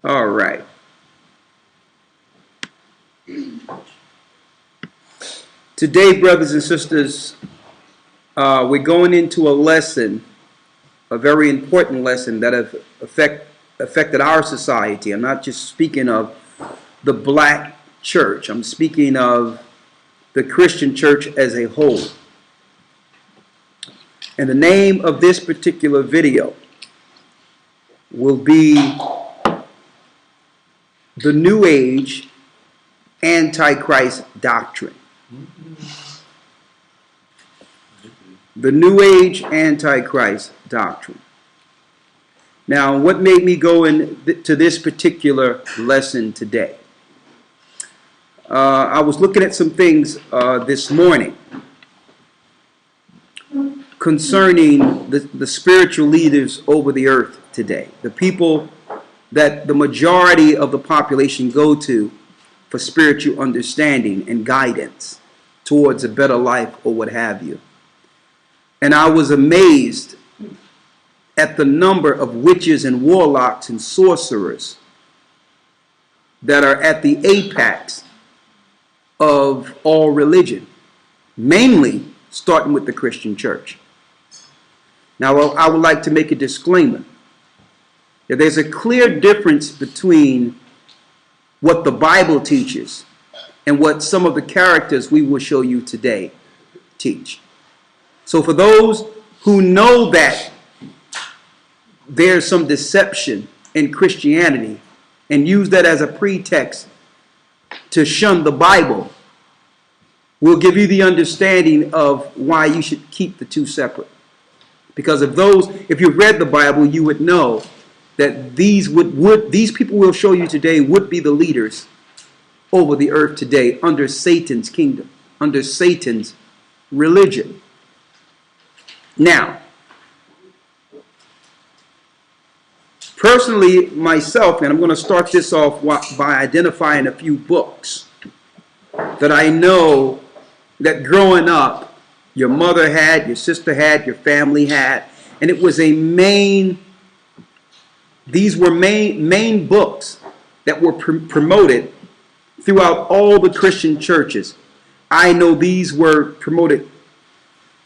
All right. Today, brothers and sisters, we're going into a lesson, a very important lesson that have affected our society. I'm not just speaking of the black church. I'm speaking of the Christian church as a whole. And the name of this particular video will be The New Age Antichrist Doctrine. The New Age Antichrist Doctrine. Now, what made me go into this particular lesson today? I was looking at some things this morning concerning the spiritual leaders over the earth today. The people that the majority of the population go to for spiritual understanding and guidance towards a better life or what have you. And I was amazed at the number of witches and warlocks and sorcerers that are at the apex of all religion, mainly starting with the Christian church. Now, I would like to make a disclaimer that there's a clear difference between what the Bible teaches and what some of the characters we will show you today teach. So for those who know that there's some deception in Christianity and use that as a pretext to shun the Bible, we'll give you the understanding of why you should keep the two separate. Because if you read the Bible, you would know that these people we'll show you today would be the leaders over the earth today under Satan's kingdom, under Satan's religion. Now, personally, myself, and I'm going to start this off by identifying a few books that I know that growing up, your mother had, your sister had, your family had, and it was these were main books that were promoted throughout all the Christian churches. I know these were promoted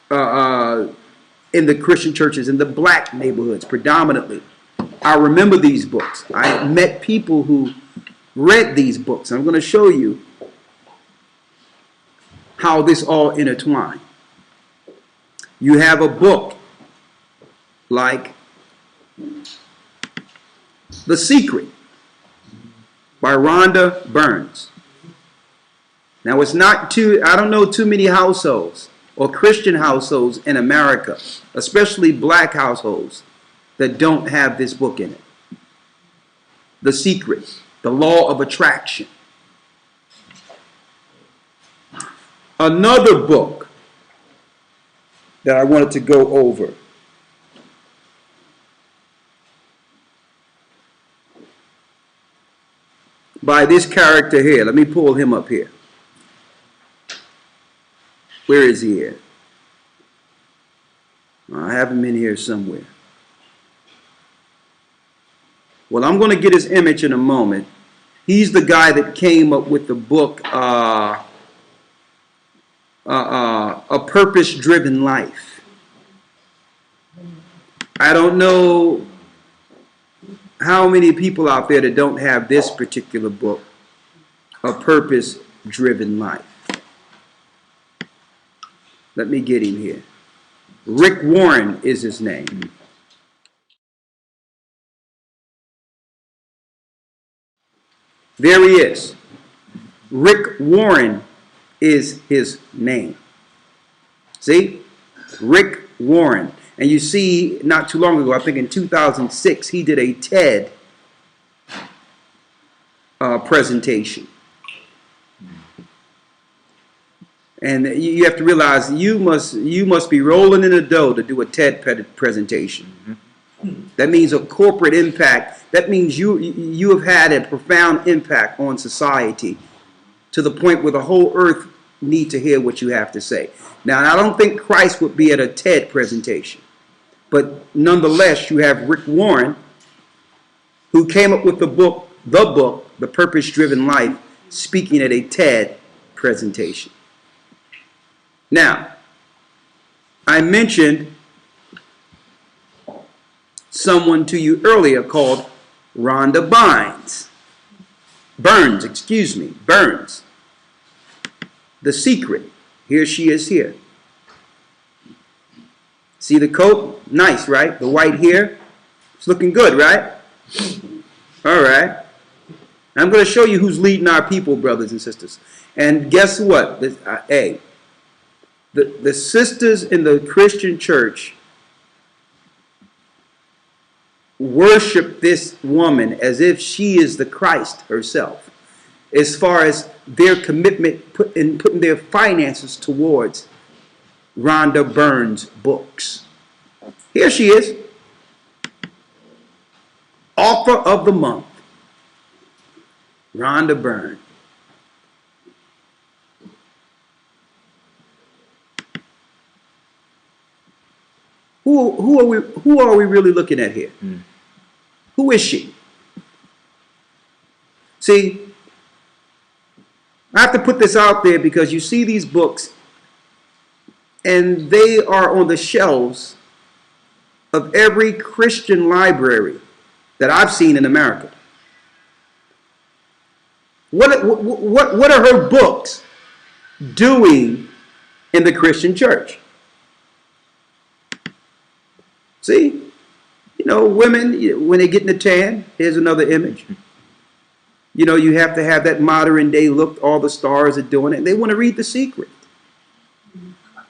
in the Christian churches, in the black neighborhoods predominantly. I remember these books. I met people who read these books. I'm going to show you how this all intertwined. You have a book like The Secret by Rhonda Burns. Now, I don't know too many households or Christian households in America, especially black households, that don't have this book in it. The Secret, The Law of Attraction. Another book that I wanted to go over. By this character here. Let me pull him up here. Where is he here? I have him in here somewhere. Well, I'm going to get his image in a moment. He's the guy that came up with the book, A Purpose-Driven Life. I don't know how many people out there that don't have this particular book, A Purpose-Driven Life. Let me get him here. Rick Warren is his name. There he is. Rick Warren is his name. See? Rick Warren. And you see, not too long ago, I think in 2006, he did a TED presentation. And you have to realize you must be rolling in the dough to do a TED presentation. That means a corporate impact. That means you have had a profound impact on society to the point where the whole earth need to hear what you have to say. Now, I don't think Christ would be at a TED presentation. But nonetheless, you have Rick Warren who came up with the book, The Purpose Driven Life, speaking at a TED presentation. Now, I mentioned someone to you earlier called Rhonda Burns. The Secret. Here she is here. See the coat? Nice, right? The white hair. It's looking good, right? All right. I'm going to show you who's leading our people, brothers and sisters. And guess what? The sisters in the Christian church worship this woman as if she is the Christ herself, as far as their commitment in putting their finances towards Rhonda Burns' books. Here she is. Author of the month, Rhonda Burns. Who are we really looking at here? Who is she? See, I have to put this out there because you see these books and they are on the shelves of every Christian library that I've seen in America. What are her books doing in the Christian church? See, you know, women, when they get in the tan, here's another image. You know, you have to have that modern day look. All the stars are doing it. They want to read The Secret.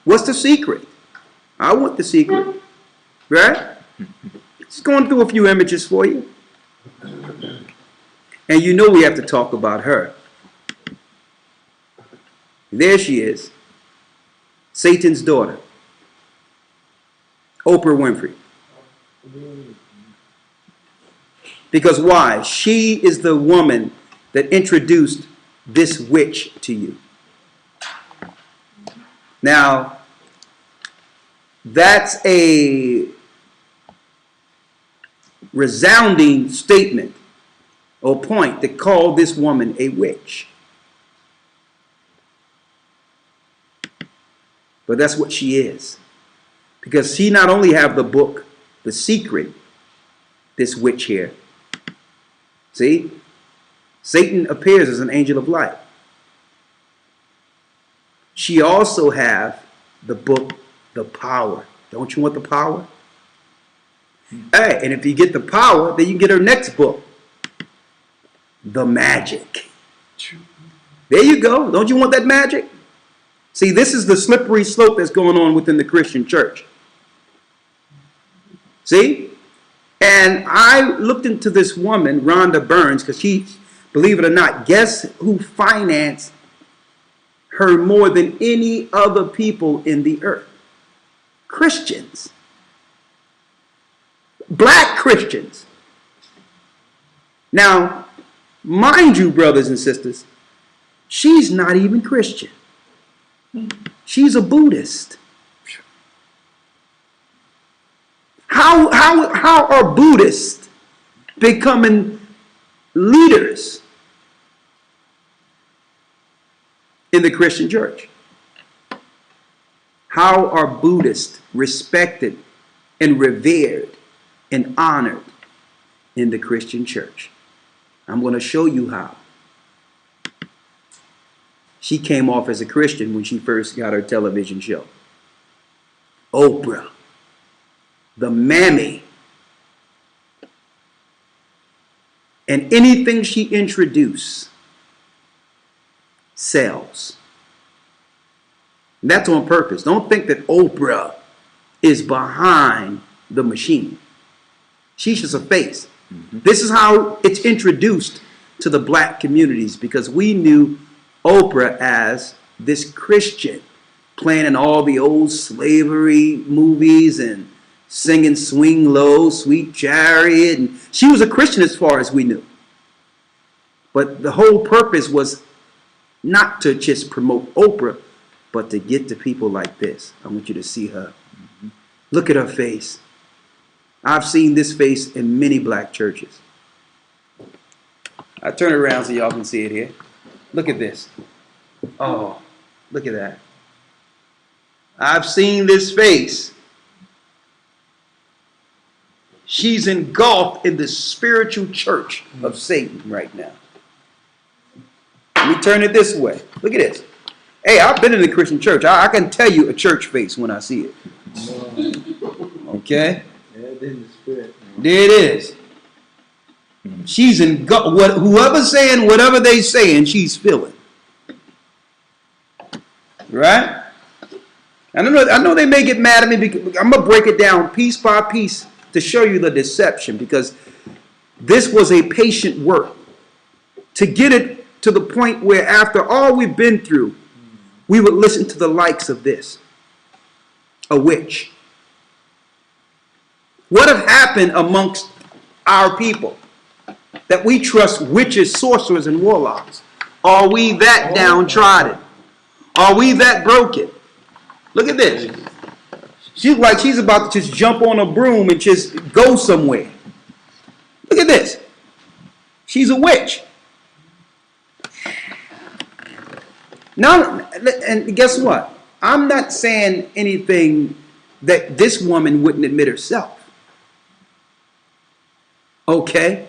What's the secret? I want the secret. Right? Just going through a few images for you. And you know we have to talk about her. There she is. Satan's daughter. Oprah Winfrey. Because why? She is the woman that introduced this witch to you. Now, that's a resounding statement or point to call this woman a witch. But that's what she is. Because she not only have the book, The Secret, this witch here. See? Satan appears as an angel of light. She also have the book, The Power. Don't you want the power? Hey, and if you get the power, then you get her next book, The Magic. There you go. Don't you want that magic? See, this is the slippery slope that's going on within the Christian church. See? And I looked into this woman, Rhonda Burns, because she, believe it or not, guess who financed her more than any other people in the earth? Christians. Black Christians. Now, mind you, brothers and sisters, she's not even Christian. She's a Buddhist. How are Buddhists becoming leaders in the Christian church? How are Buddhists respected and revered and honored in the Christian church? I'm going to show you how. She came off as a Christian when she first got her television show. Oprah, the mammy. And anything she introduced sells. And that's on purpose. Don't think that Oprah is behind the machine. She's just a face. This is how it's introduced to the black communities, because we knew Oprah as this Christian playing in all the old slavery movies and singing Swing Low, Sweet Chariot. And she was a Christian as far as we knew. But the whole purpose was not to just promote Oprah, but to get to people like this. I want you to see her. Look at her face. I've seen this face in many black churches. I turn it around so y'all can see it here. Look at this. Oh, look at that. I've seen this face. She's engulfed in the spiritual church of Satan right now. Let me turn it this way. Look at this. Hey, I've been in the Christian church. I can tell you a church face when I see it. Okay? There it is. She's engulfed. Whoever's saying whatever they saying, she's feeling. Right? I know they may get mad at me because I'm going to break it down piece by piece to show you the deception, because this was a patient work to get it to the point where after all we've been through, we would listen to the likes of this. A witch. What have happened amongst our people that we trust witches, sorcerers, and warlocks? Are we that downtrodden? Are we that broken? Look at this. She's like she's about to just jump on a broom and just go somewhere. Look at this. She's a witch. Now, and guess what? I'm not saying anything that this woman wouldn't admit herself. Okay?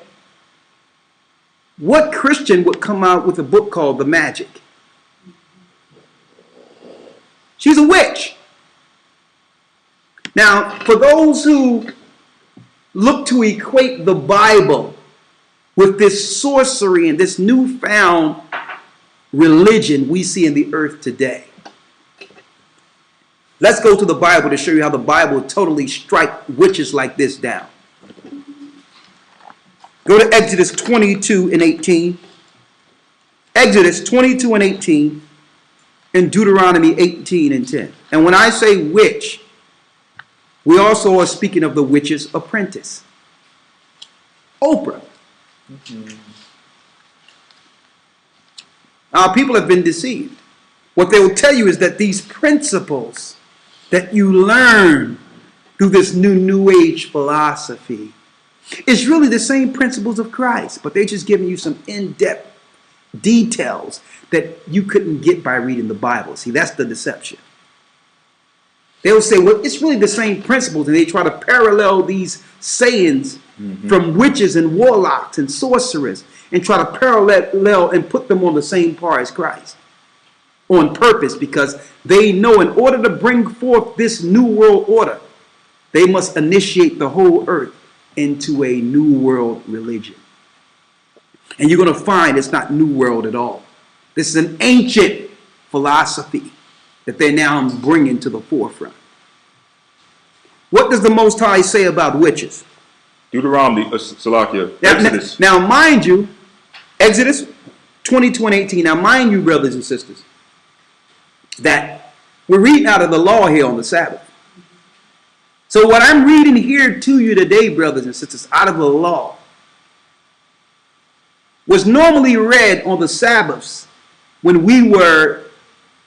What Christian would come out with a book called The Magic? She's a witch. Now, for those who look to equate the Bible with this sorcery and this newfound religion we see in the earth today, let's go to the Bible to show you how the Bible totally strikes witches like this down. Go to Exodus 22 and 18. Exodus 22 and 18 and Deuteronomy 18 and 10. And when I say witch, we also are speaking of the witch's apprentice, Oprah. Our people have been deceived. What they will tell you is that these principles that you learn through this new age philosophy is really the same principles of Christ, but they're just giving you some in-depth details that you couldn't get by reading the Bible. See, that's the deception. They'll say, well, it's really the same principles, and they try to parallel these sayings from witches and warlocks and sorcerers and try to parallel and put them on the same par as Christ on purpose, because they know in order to bring forth this new world order, they must initiate the whole earth into a new world religion. And you're going to find it's not new world at all. This is an ancient philosophy that they're now bringing to the forefront. What does the Most High say about witches? Deuteronomy, Salakia, Exodus. Now, mind you, Exodus 22 and 18. Now, mind you, brothers and sisters, that we're reading out of the law here on the Sabbath. So what I'm reading here to you today, brothers and sisters, out of the law, was normally read on the Sabbaths when we were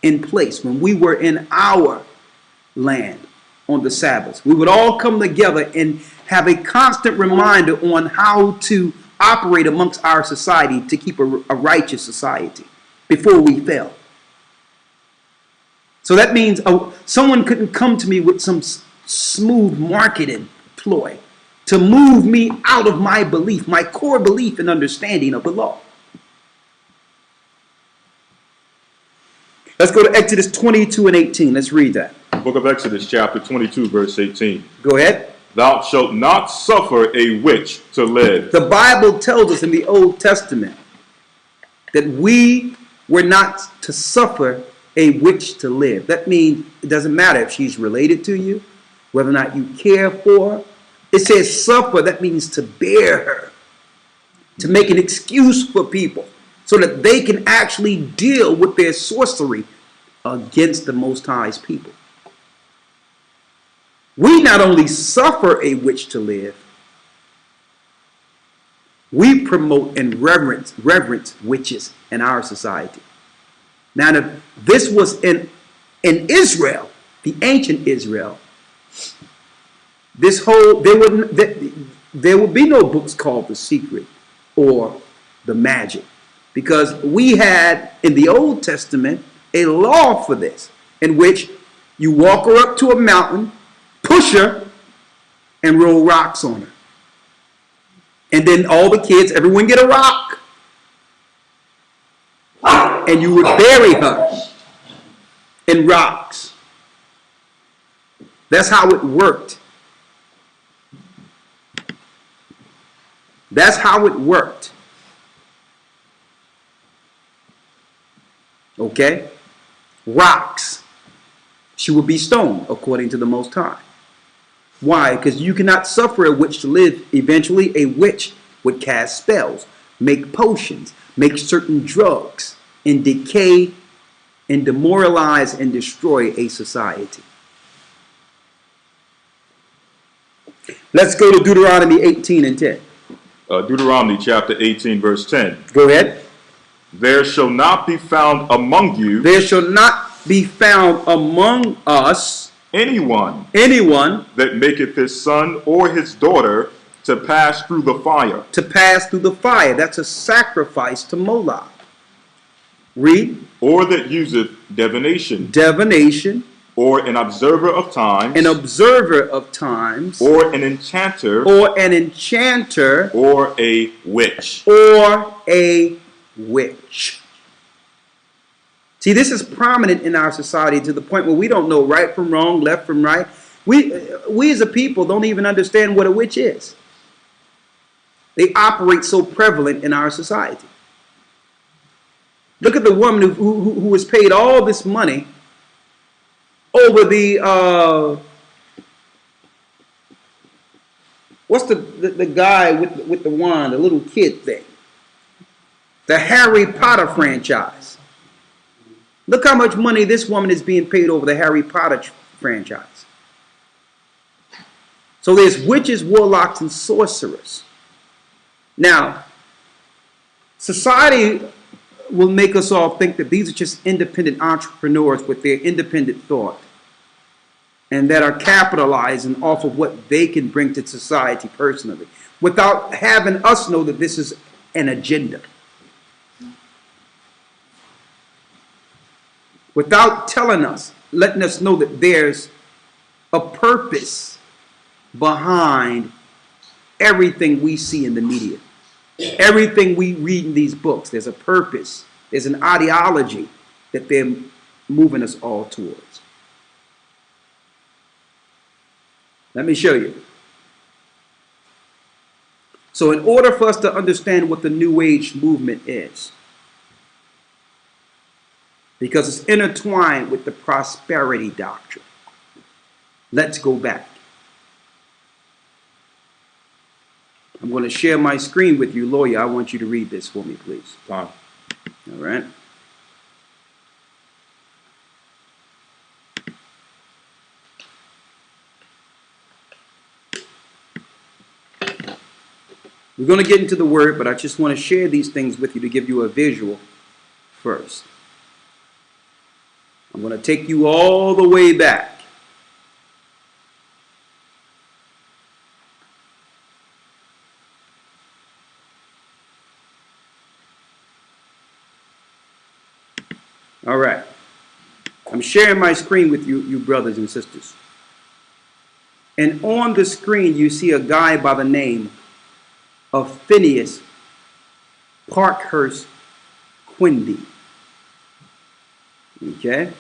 in place, when we were in our land on the Sabbaths. We would all come together and have a constant reminder on how to operate amongst our society to keep a righteous society before we fell. So that means someone couldn't come to me with some smooth marketing ploy to move me out of my belief, my core belief and understanding of the law. Let's go to Exodus 22 and 18. Let's read that. Book of Exodus, chapter 22, verse 18. Go ahead. Thou shalt not suffer a witch to live. The Bible tells us in the Old Testament that we were not to suffer a witch to live. That means it doesn't matter if she's related to you, whether or not you care for her. It says suffer, that means to bear her, to make an excuse for people so that they can actually deal with their sorcery against the Most High's people. We not only suffer a witch to live, we promote and reverence witches in our society. Now, if this was in Israel, the ancient Israel, there would be no books called The Secret or the magic. Because we had in the Old Testament a law for this, in which you walk her up to a mountain, push her, and roll rocks on her. And then all the kids, everyone get a rock. And you would bury her in rocks. That's how it worked. That's how it worked. Okay? Rocks. She would be stoned according to the Most High. Why? Because you cannot suffer a witch to live. Eventually, a witch would cast spells, make potions, make certain drugs, and decay and demoralize and destroy a society. Let's go to Deuteronomy 18 and 10. Deuteronomy chapter 18, verse 10. Go ahead. There shall not be found among you There shall not be found among us anyone that maketh his son or his daughter to pass through the fire. to pass through the fire. That's a sacrifice to Moloch. Read. Or that useth divination, Divination, or an observer of times, an observer of times, or an enchanter, or an enchanter, or a witch. or a witch. See, this is prominent in our society to the point where we don't know right from wrong, left from right. We as a people don't even understand what a witch is. They operate so prevalent in our society. Look at the woman who was paid all this money over the what's the guy with the wand, the little kid thing, the Harry Potter franchise. Look how much money this woman is being paid over the Harry Potter franchise. So there's witches, warlocks, and sorcerers. Now, society will make us all think that these are just independent entrepreneurs with their independent thought and that are capitalizing off of what they can bring to society personally without having us know that this is an agenda. Without telling us, letting us know that there's a purpose behind everything we see in the media. Everything we read in these books, there's a purpose. There's an ideology that they're moving us all towards. Let me show you. So in order for us to understand what the New Age movement is, because it's intertwined with the prosperity doctrine, let's go back. I'm going to share my screen with you, lawyer. I want you to read this for me, please. Fine. All right. We're going to get into the word, but I just want to share these things with you to give you a visual first. I'm going to take you all the way back. All right. I'm sharing my screen with you brothers and sisters. And on the screen, you see a guy by the name of Phineas Parkhurst Quimby. Okay?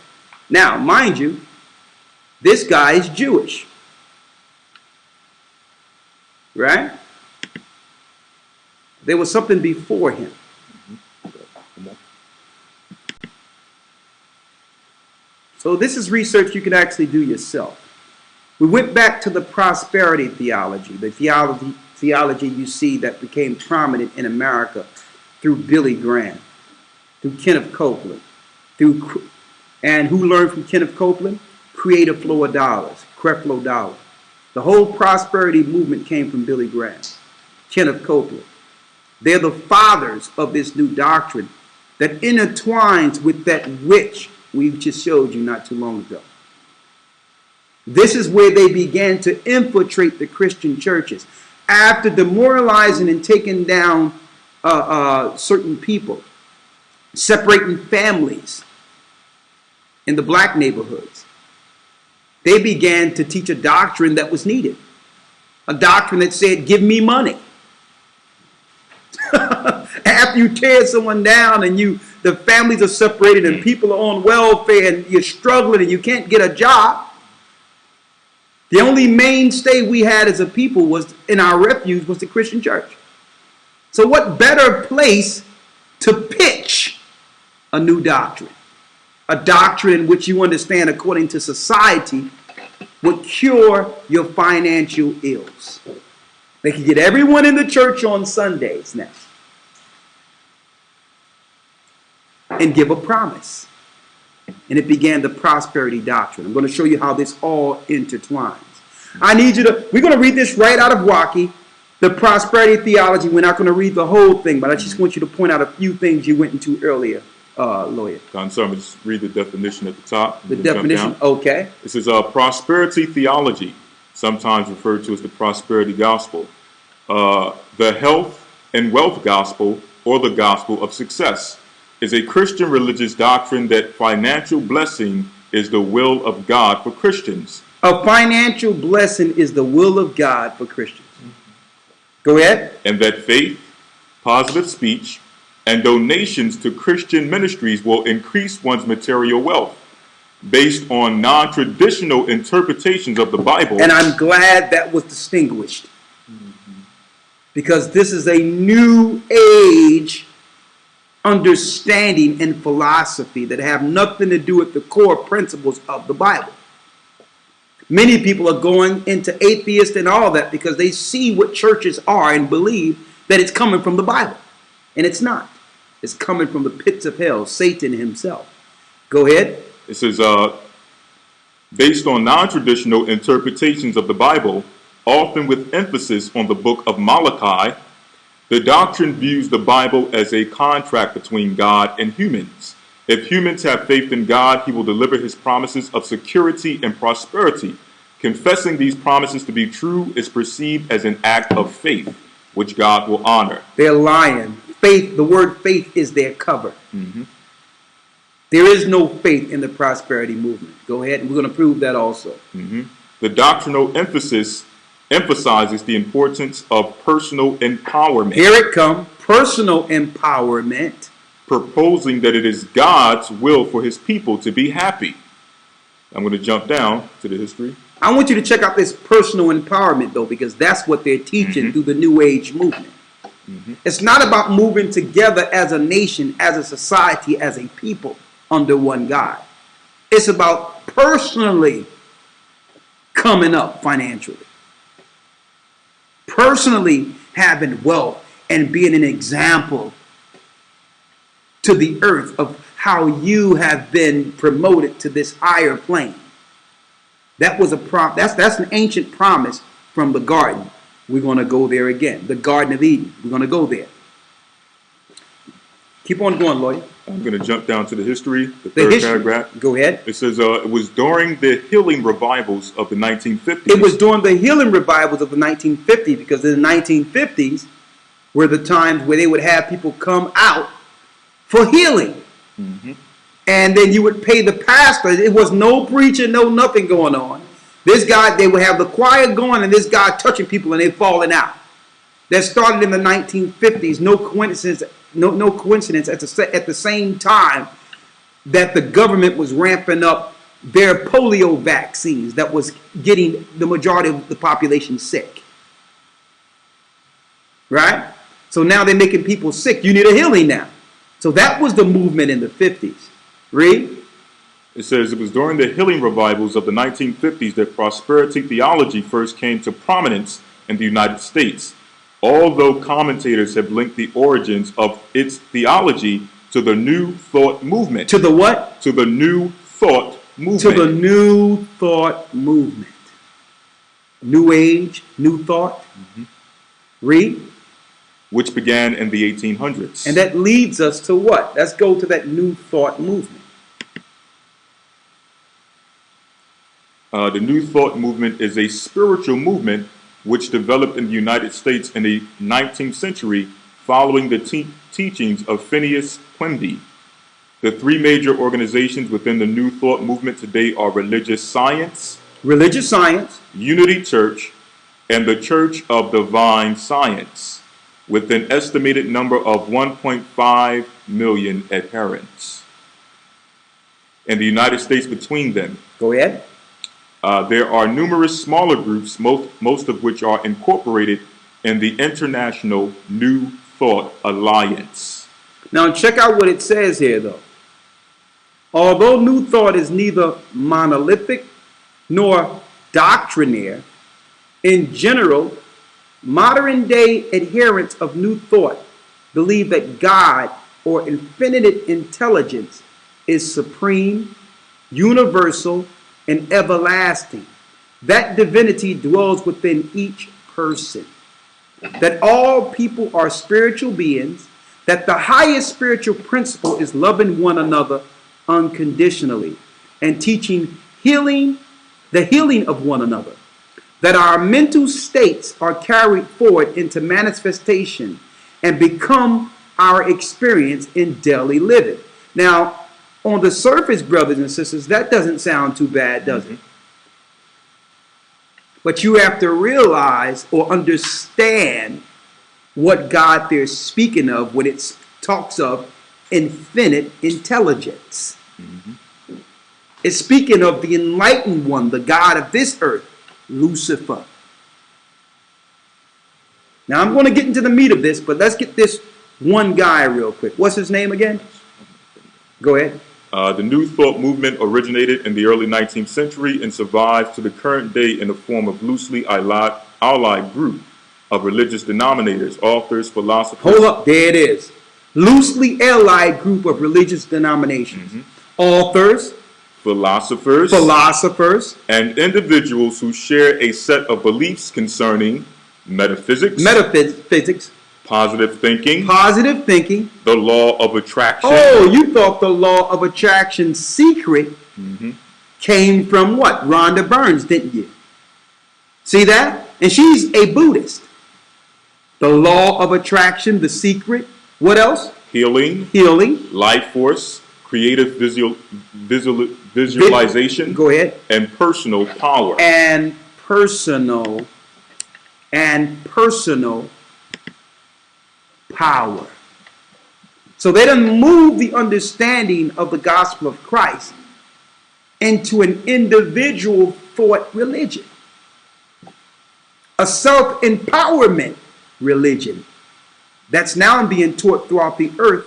Now, mind you, this guy is Jewish. Right? There was something before him. So this is research you can actually do yourself. We went back to the prosperity theology, the theology you see that became prominent in America through Billy Graham, through Kenneth Copeland, and who learned from Kenneth Copeland? Creative flow of dollars, Creflo Dollar. The whole prosperity movement came from Billy Graham, Kenneth Copeland. They're the fathers of this new doctrine that intertwines with that which we just showed you not too long ago. This is where they began to infiltrate the Christian churches. After demoralizing and taking down certain people, separating families in the black neighborhoods. They began to teach a doctrine that was needed, a doctrine that said, give me money. After you tear someone down and the families are separated and people are on welfare and you're struggling and you can't get a job, the only mainstay we had as a people was in our refuge was the Christian church. So what better place to pitch a new doctrine? A doctrine which you understand according to society would cure your financial ills. They could get everyone in the church on Sundays now and give a promise. And it began the prosperity doctrine. I'm going to show you how this all intertwines. We're going to read this right out of Waukee, the prosperity theology. We're not going to read the whole thing, but I just want you to point out a few things you went into earlier, Lawyer. I'm sorry, I'm going to just read the definition at the top. The definition, okay. This is prosperity theology, sometimes referred to as the prosperity gospel. The health and wealth gospel, or the gospel of success, is a Christian religious doctrine that financial blessing is the will of God for Christians. A financial blessing is the will of God for Christians. Go ahead. And that faith, positive speech, and donations to Christian ministries will increase one's material wealth based on non-traditional interpretations of the Bible. And I'm glad that was distinguished. Because this is a new age understanding and philosophy that have nothing to do with the core principles of the Bible. Many people are going into atheist and all that because they see what churches are and believe that it's coming from the Bible. And it's not. It's coming from the pits of hell, Satan himself. Go ahead. This is based on non-traditional interpretations of the Bible, often with emphasis on the book of Malachi. The doctrine views the Bible as a contract between God and humans. If humans have faith in God, he will deliver his promises of security and prosperity. Confessing these promises to be true is perceived as an act of faith, which God will honor. They're lying. Faith, the word faith is their cover. There is no faith in the prosperity movement. Go ahead, and we're going to prove that also. The doctrinal emphasis emphasizes the importance of personal empowerment. Here it comes, personal empowerment. Proposing that it is God's will for his people to be happy. I'm going to jump down to the history. I want you to check out this personal empowerment, though, because that's what they're teaching through the New Age movement. It's not about moving together as a nation, as a society, as a people under one God. It's about personally coming up financially. Personally having wealth and being an example to the earth of how you have been promoted to this higher plane. That was that's an ancient promise from the garden. We're going to go there again. The Garden of Eden. We're going to go there. Keep on going, Lloyd. I'm going to jump down to the history, the third paragraph. Go ahead. It says it was during the healing revivals of the 1950s. It was during the healing revivals of the 1950s, because in the 1950s were the times where they would have people come out for healing. And then you would pay the pastor. It was no preaching, no nothing going on. This guy, they would have the choir going and this guy touching people and they falling out. That started in the 1950s. No coincidence. No coincidence. At the same time that the government was ramping up their polio vaccines, that was getting the majority of the population sick. Right? So now they're making people sick. You need a healing now. So that was the movement in the 50s. Read. It says it was during the healing revivals of the 1950s that prosperity theology first came to prominence in the United States. Although commentators have linked the origins of its theology to the New Thought movement. To the what? To the New Thought movement. To the New Thought movement. New Age, New Thought. Read. Which began in the 1800s. And that leads us to what? Let's go to that New Thought movement. The New Thought movement is a spiritual movement which developed in the United States in the 19th century following the teachings of Phineas Quimby. The three major organizations within the New Thought movement today are Religious Science, Unity Church, and the Church of Divine Science, with an estimated number of 1.5 million adherents. In the United States, between them, Go ahead. there are numerous smaller groups, most of which are incorporated in the International New Thought Alliance. Now check out what it says here, though. Although New Thought is neither monolithic nor doctrinaire, in general, modern day adherents of New Thought believe that God or infinite intelligence is supreme, universal, and everlasting. That divinity dwells within each person. That all people are spiritual beings. That the highest spiritual principle is loving one another unconditionally and teaching the healing of one another. That our mental states are carried forward into manifestation and become our experience in daily living. Now, on the surface, brothers and sisters, that doesn't sound too bad, does it? But you have to realize or understand what God they're speaking of when it talks of infinite intelligence. It's speaking of the enlightened one, the God of this earth, Lucifer. Now I'm going to get into the meat of this, but let's get this one guy real quick. What's his name again? Go ahead. The New Thought movement originated in the early 19th century and survives to the current day in the form of loosely allied group of religious denominators, authors, philosophers. Hold up, there it is. Loosely allied group of religious denominations. Authors, philosophers, and individuals who share a set of beliefs concerning metaphysics, positive thinking, the law of attraction. Oh, you thought the law of attraction secret came from what? Rhonda Burns, didn't you? See that? And she's a Buddhist. The law of attraction, the secret. What else? Healing, life force, creative visualization. Go ahead. And personal power. And personal power. So they done move the understanding of the gospel of Christ into an individual thought religion, a self-empowerment religion that's now being taught throughout the earth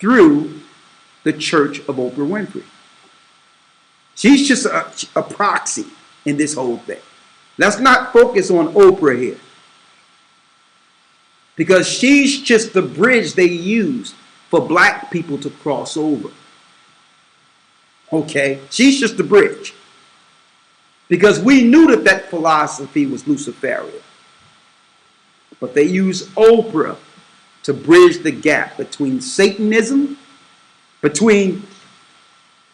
through the Church of Oprah Winfrey. She's just a proxy in this whole thing. Let's not focus on Oprah here, because she's just the bridge they use for black people to cross over. Okay? She's just the bridge. Because we knew that philosophy was Luciferian. But they use Oprah to bridge the gap between Satanism, between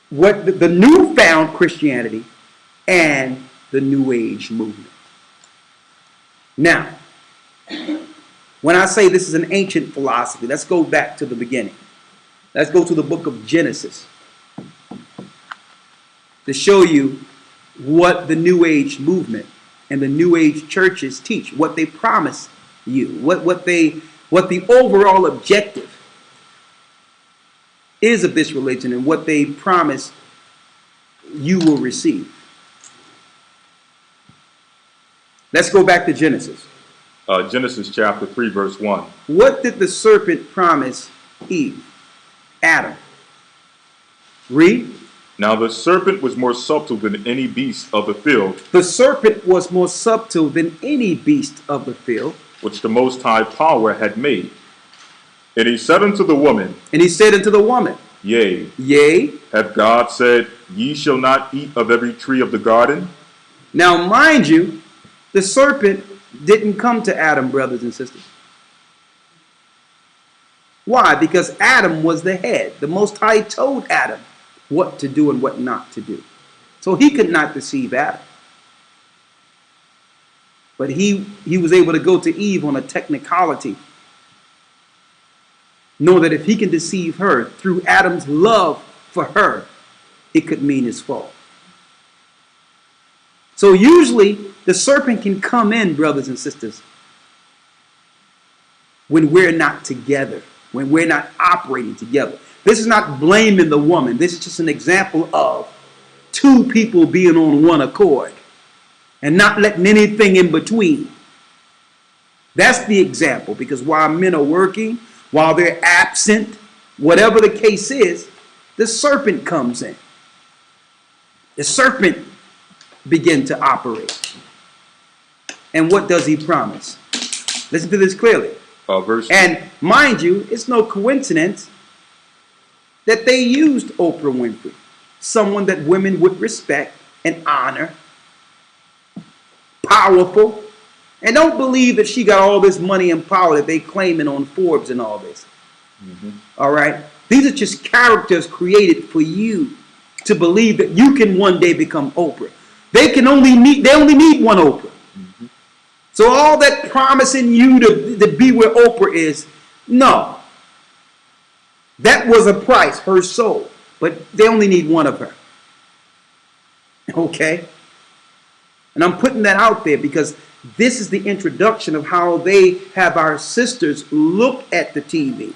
what the newfound Christianity and the New Age movement. Now, when I say this is an ancient philosophy, let's go back to the beginning. Let's go to the book of Genesis to show you what the New Age movement and the New Age churches teach, what they promise you, what the overall objective is of this religion, and what they promise you will receive. Let's go back to Genesis. Genesis chapter 3, verse 1. What did the serpent promise Eve? Adam. Read. Now the serpent was more subtle than any beast of the field. The serpent was more subtle than any beast of the field, which the Most High Power had made. And he said unto the woman, Yea, hath God said, Ye shall not eat of every tree of the garden? Now, mind you, the serpent didn't come to Adam, brothers and sisters. Why? Because Adam was the head. The Most High told Adam what to do and what not to do. So he could not deceive Adam. But he was able to go to Eve on a technicality, know that if he can deceive her through Adam's love for her, it could mean his fall. So usually the serpent can come in, brothers and sisters, when we're not together, when we're not operating together. This is not blaming the woman. This is just an example of two people being on one accord and not letting anything in between. That's the example, because while men are working, while they're absent, whatever the case is, the serpent comes in. The serpent begins to operate. And what does he promise? Listen to this clearly. And mind you, it's no coincidence that they used Oprah Winfrey, someone that women would respect and honor, powerful, and don't believe that she got all this money and power that they claiming on Forbes and all this. All right? These are just characters created for you to believe that you can one day become Oprah. They only need one Oprah. So all that promising you to be where Oprah is, no. That was a price, her soul. But they only need one of her. Okay? And I'm putting that out there because this is the introduction of how they have our sisters look at the TV.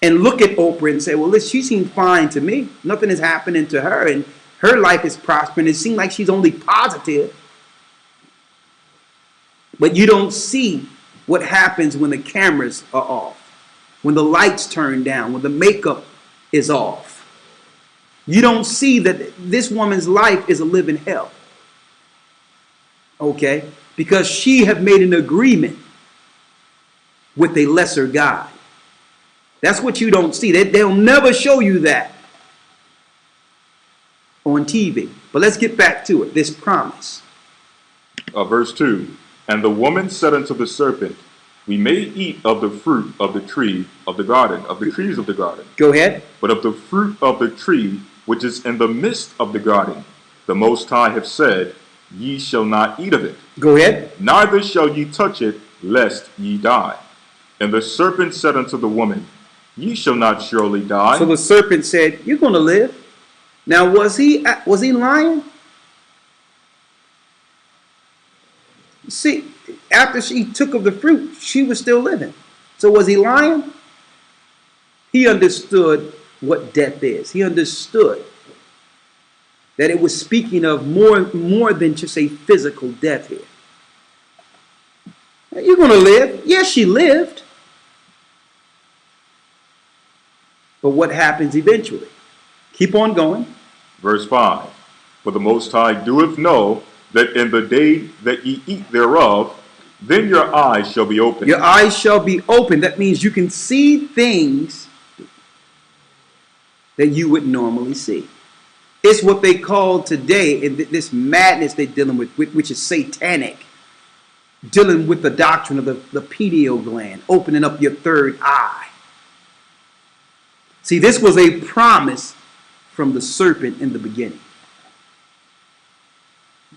And look at Oprah and say, well, she seems fine to me. Nothing is happening to her. And her life is prospering. It seems like she's only positive. But you don't see what happens when the cameras are off, when the lights turn down, when the makeup is off. You don't see that this woman's life is a living hell. Okay? Because she have made an agreement with a lesser God. That's what you don't see. They'll never show you that on TV. But let's get back to it. This promise. Verse 2. And the woman said unto the serpent, we may eat of the fruit of the tree of the garden, of the trees of the garden. Go ahead. But of the fruit of the tree which is in the midst of the garden, the Most High have said, ye shall not eat of it. Go ahead. Neither shall ye touch it, lest ye die. And the serpent said unto the woman, ye shall not surely die. So the serpent said, you're going to live. Now, was he lying? See, after she took of the fruit, she was still living. So was he lying? He understood what death is. He understood that it was speaking of more than just a physical death here. You're going to live. Yes, she lived. But what happens eventually? Keep on going. Verse 5. For the Most High doeth know that in the day that ye eat thereof, then your eyes shall be opened. Your eyes shall be opened. That means you can see things that you wouldn't normally see. It's what they call today, in this madness they're dealing with, which is satanic, dealing with the doctrine of the pineal gland, opening up your third eye. See, this was a promise from the serpent in the beginning.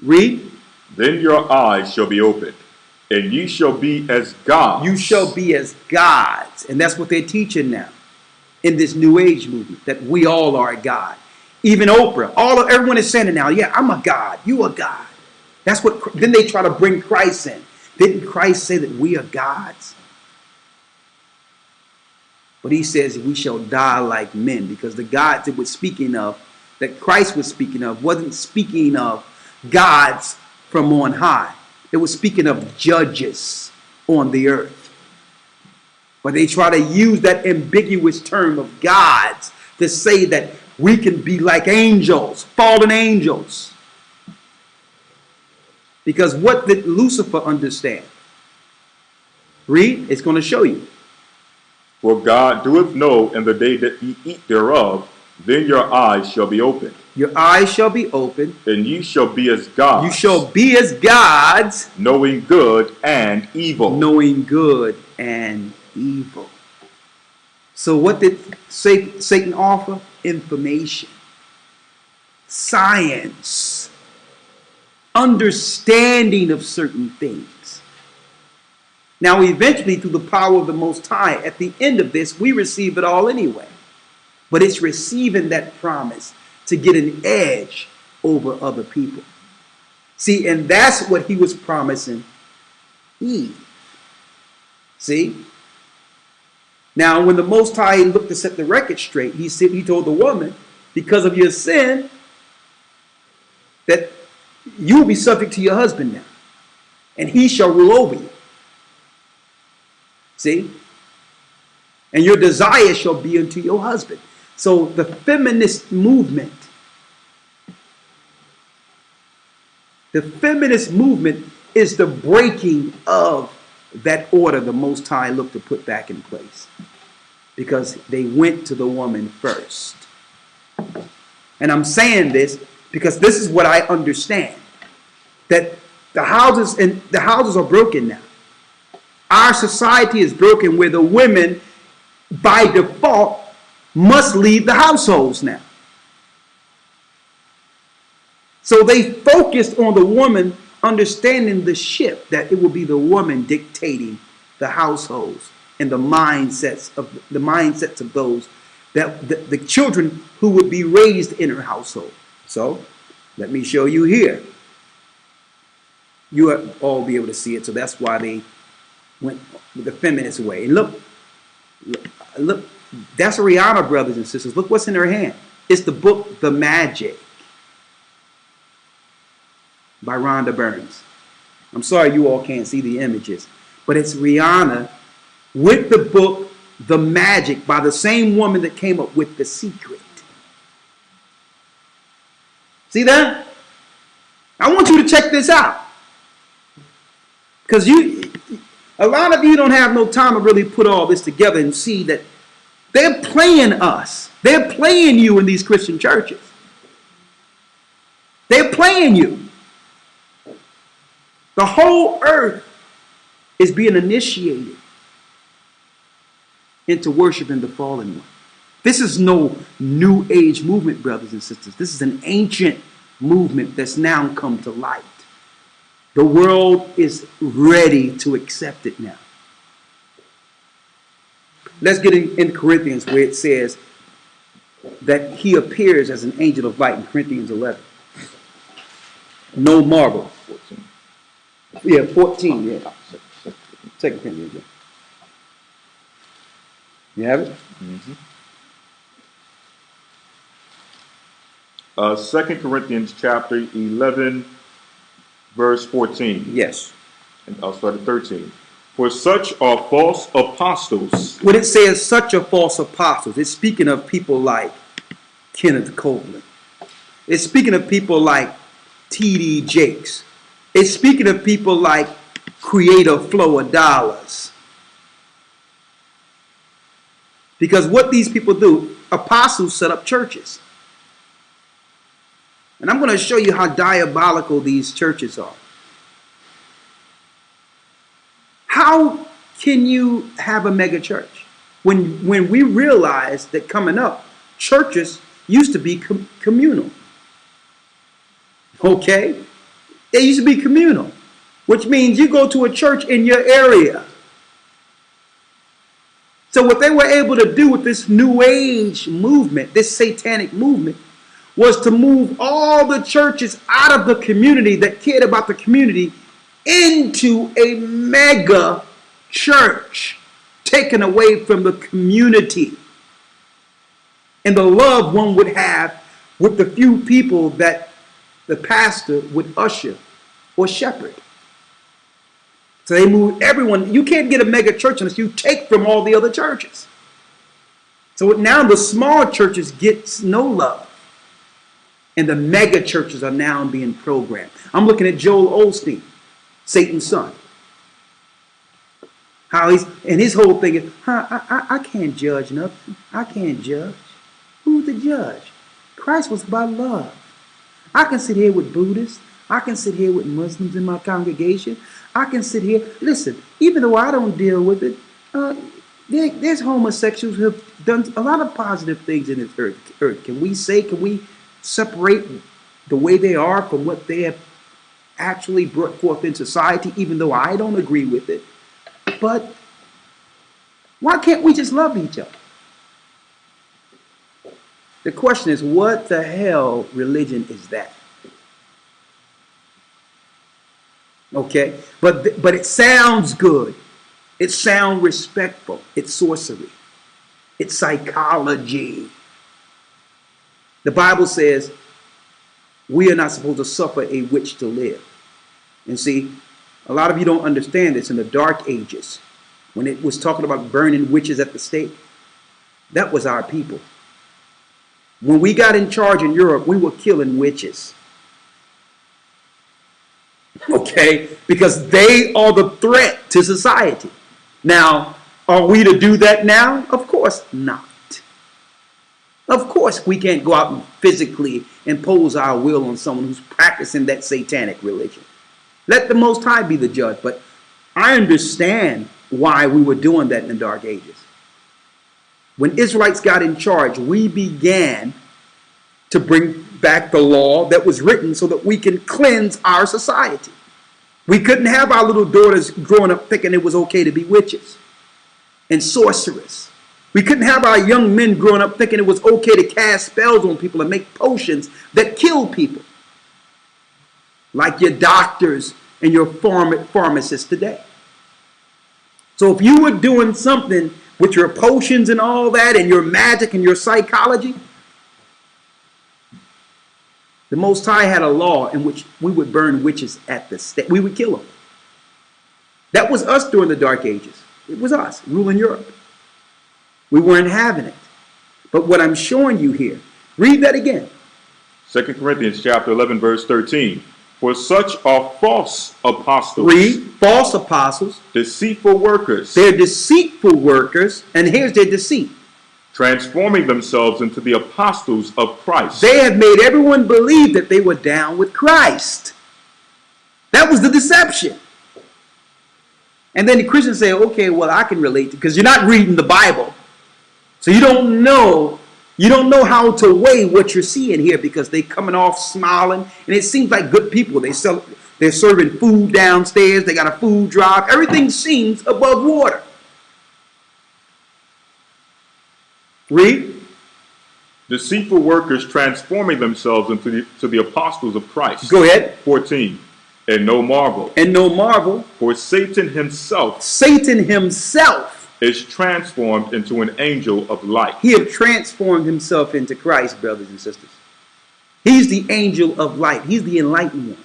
Read. Then your eyes shall be opened, and ye shall be as gods. You shall be as gods. And that's what they're teaching now in this New Age movement, that we all are a god. Even Oprah, everyone is saying it now. Yeah, I'm a god. You a god. That's what. Then they try to bring Christ in. Didn't Christ say that we are gods? But he says we shall die like men, because the gods that we're speaking of, that Christ was speaking of, wasn't speaking of gods from on high. It was speaking of judges on the earth. But they try to use that ambiguous term of gods to say that we can be like angels, fallen angels. Because what did Lucifer understand? Read, it's going to show you. For God doeth know in the day that ye eat thereof, then your eyes shall be opened. Your eyes shall be opened. And ye shall be as gods. You shall be as gods. Knowing good and evil. Knowing good and evil. So what did Satan offer? Information. Science. understanding of certain things. Now, eventually, through the power of the Most High, at the end of this, we receive it all anyway. But it's receiving that promise to get an edge over other people. See, and that's what he was promising Eve. See? Now, when the Most High looked to set the record straight, he told the woman, because of your sin, that you will be subject to your husband now, and he shall rule over you. See? And your desire shall be unto your husband. So the feminist movement, is the breaking of that order the Most High looked to put back in place. Because they went to the woman first. And I'm saying this because this is what I understand. That the houses are broken now. Our society is broken where the women, by default, must leave the households now. So they focused on the woman understanding the shift, that it will be the woman dictating the households and the mindsets of those that the children who would be raised in her household. So let me show you here. You will all be able to see it. So that's why they went the feminist way. And look, that's Rihanna, brothers and sisters. Look what's in her hand. It's the book The Magic by Rhonda Burns. I'm sorry you all can't see the images, but it's Rihanna with the book The Magic by the same woman that came up with The Secret. See that? I want you to check this out. Because a lot of you don't have no time to really put all this together and see that they're playing us. They're playing you in these Christian churches. They're playing you. The whole earth is being initiated into worshiping the fallen one. This is no new age movement, brothers and sisters. This is an ancient movement that's now come to light. The world is ready to accept it now. Let's get in Corinthians where it says that he appears as an angel of light in Corinthians 11. No marvel. 14. Yeah, 14. Yeah. 2 Corinthians. Yeah. You have it? Mm-hmm. 2 Corinthians chapter 11, verse 14. Yes. And I'll start at 13. For such are false apostles. When it says such a false apostles, it's speaking of people like Kenneth Copeland. It's speaking of people like T.D. Jakes. It's speaking of people like Creator Flow of Dollars. Because what these people do, apostles set up churches. And I'm going to show you how diabolical these churches are. How can you have a mega church? When we realize that coming up, churches used to be communal. Okay? They used to be communal, which means you go to a church in your area. So what they were able to do with this New Age movement, this satanic movement, was to move all the churches out of the community that cared about the community into a mega church, taken away from the community and the love one would have with the few people that the pastor would usher or shepherd. So they moved everyone. You can't get a mega church unless you take from all the other churches. So now the small churches get no love. And the mega churches are now being programmed. I'm looking at Joel Osteen, Satan's son. How his whole thing is, I can't judge nothing. I can't judge. Who's the judge? Christ was about love. I can sit here with Buddhists. I can sit here with Muslims in my congregation. I can sit here. Listen, even though I don't deal with it, there's homosexuals who have done a lot of positive things in this earth. Can we separate the way they are from what they have actually brought forth in society, even though I don't agree with it. But why can't we just love each other? The question is, what the hell religion is that? Okay, but it sounds good. It sounds respectful. It's sorcery. It's psychology. The Bible says we are not supposed to suffer a witch to live. And see, a lot of you don't understand this. In the Dark Ages, when it was talking about burning witches at the stake, that was our people. When we got in charge in Europe, we were killing witches. Okay? Because they are the threat to society. Now, are we to do that now? Of course not. Of course we can't go out and physically impose our will on someone who's practicing that satanic religion. Let the Most High be the judge. But I understand why we were doing that in the Dark Ages. When Israelites got in charge, we began to bring back the law that was written so that we can cleanse our society. We couldn't have our little daughters growing up thinking it was okay to be witches and sorcerers. We couldn't have our young men growing up thinking it was okay to cast spells on people and make potions that kill people, like your doctors and your pharmacists today. So if you were doing something with your potions and all that and your magic and your psychology, the Most High had a law in which we would burn witches at the stake. We would kill them. That was us during the Dark Ages. It was us ruling Europe. We weren't having it. But what I'm showing you here, read that again. 2 Corinthians chapter 11, verse 13. For such are false apostles. Read, false apostles. Deceitful workers. They're deceitful workers. And here's their deceit. Transforming themselves into the apostles of Christ. They have made everyone believe that they were down with Christ. That was the deception. And then the Christians say, okay, well, I can relate, because you're not reading the Bible. So you don't know how to weigh what you're seeing here, because they coming off smiling, and it seems like good people. They're serving food downstairs. They got a food drive. Everything seems above water. Read. Deceitful workers transforming themselves into the apostles of Christ. Go ahead. 14. And no marvel. And no marvel. For Satan himself is transformed into an angel of light. He have transformed himself into Christ, brothers and sisters. He's the angel of light. He's the enlightened one.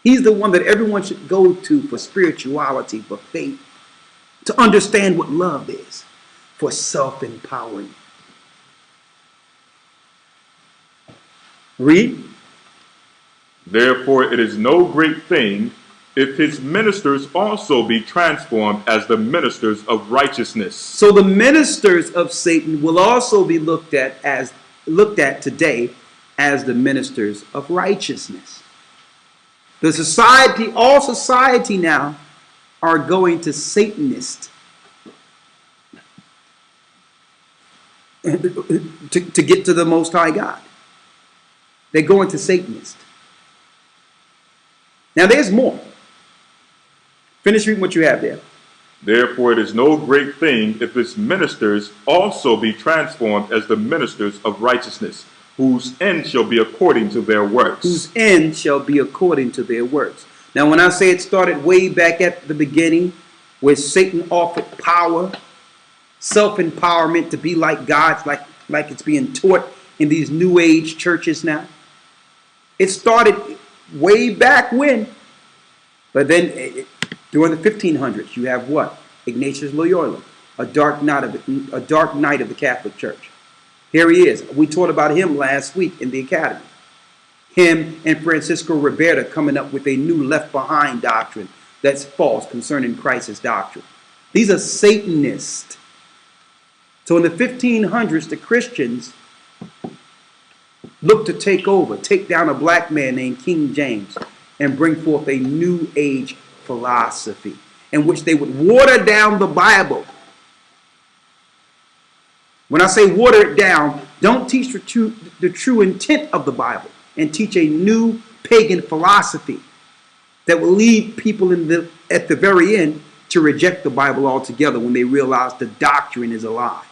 He's the one that everyone should go to for spirituality, for faith, to understand what love is, for self-empowering. Read. Therefore it is no great thing if his ministers also be transformed as the ministers of righteousness. So the ministers of Satan will also be looked at today as the ministers of righteousness. All society now are going to Satanists to get to the Most High God. They're going to Satanists. Now there's more. Finish reading what you have there. Therefore it is no great thing if its ministers also be transformed as the ministers of righteousness, whose end shall be according to their works. Whose end shall be according to their works. Now when I say it started way back at the beginning, where Satan offered power, self-empowerment to be like God, like it's being taught in these New Age churches now. It started way back when. But then during the 1500s, you have what? Ignatius Loyola, a dark night of the Catholic Church. Here he is. We taught about him last week in the academy. Him and Francisco Ribera coming up with a new Left Behind doctrine that's false concerning Christ's doctrine. These are Satanists. So in the 1500s, the Christians looked to take down a black man named King James and bring forth a New Age philosophy in which they would water down the Bible. When I say water it down, don't teach the true intent of the Bible and teach a new pagan philosophy that will lead people at the very end to reject the Bible altogether when they realize the doctrine is a lie.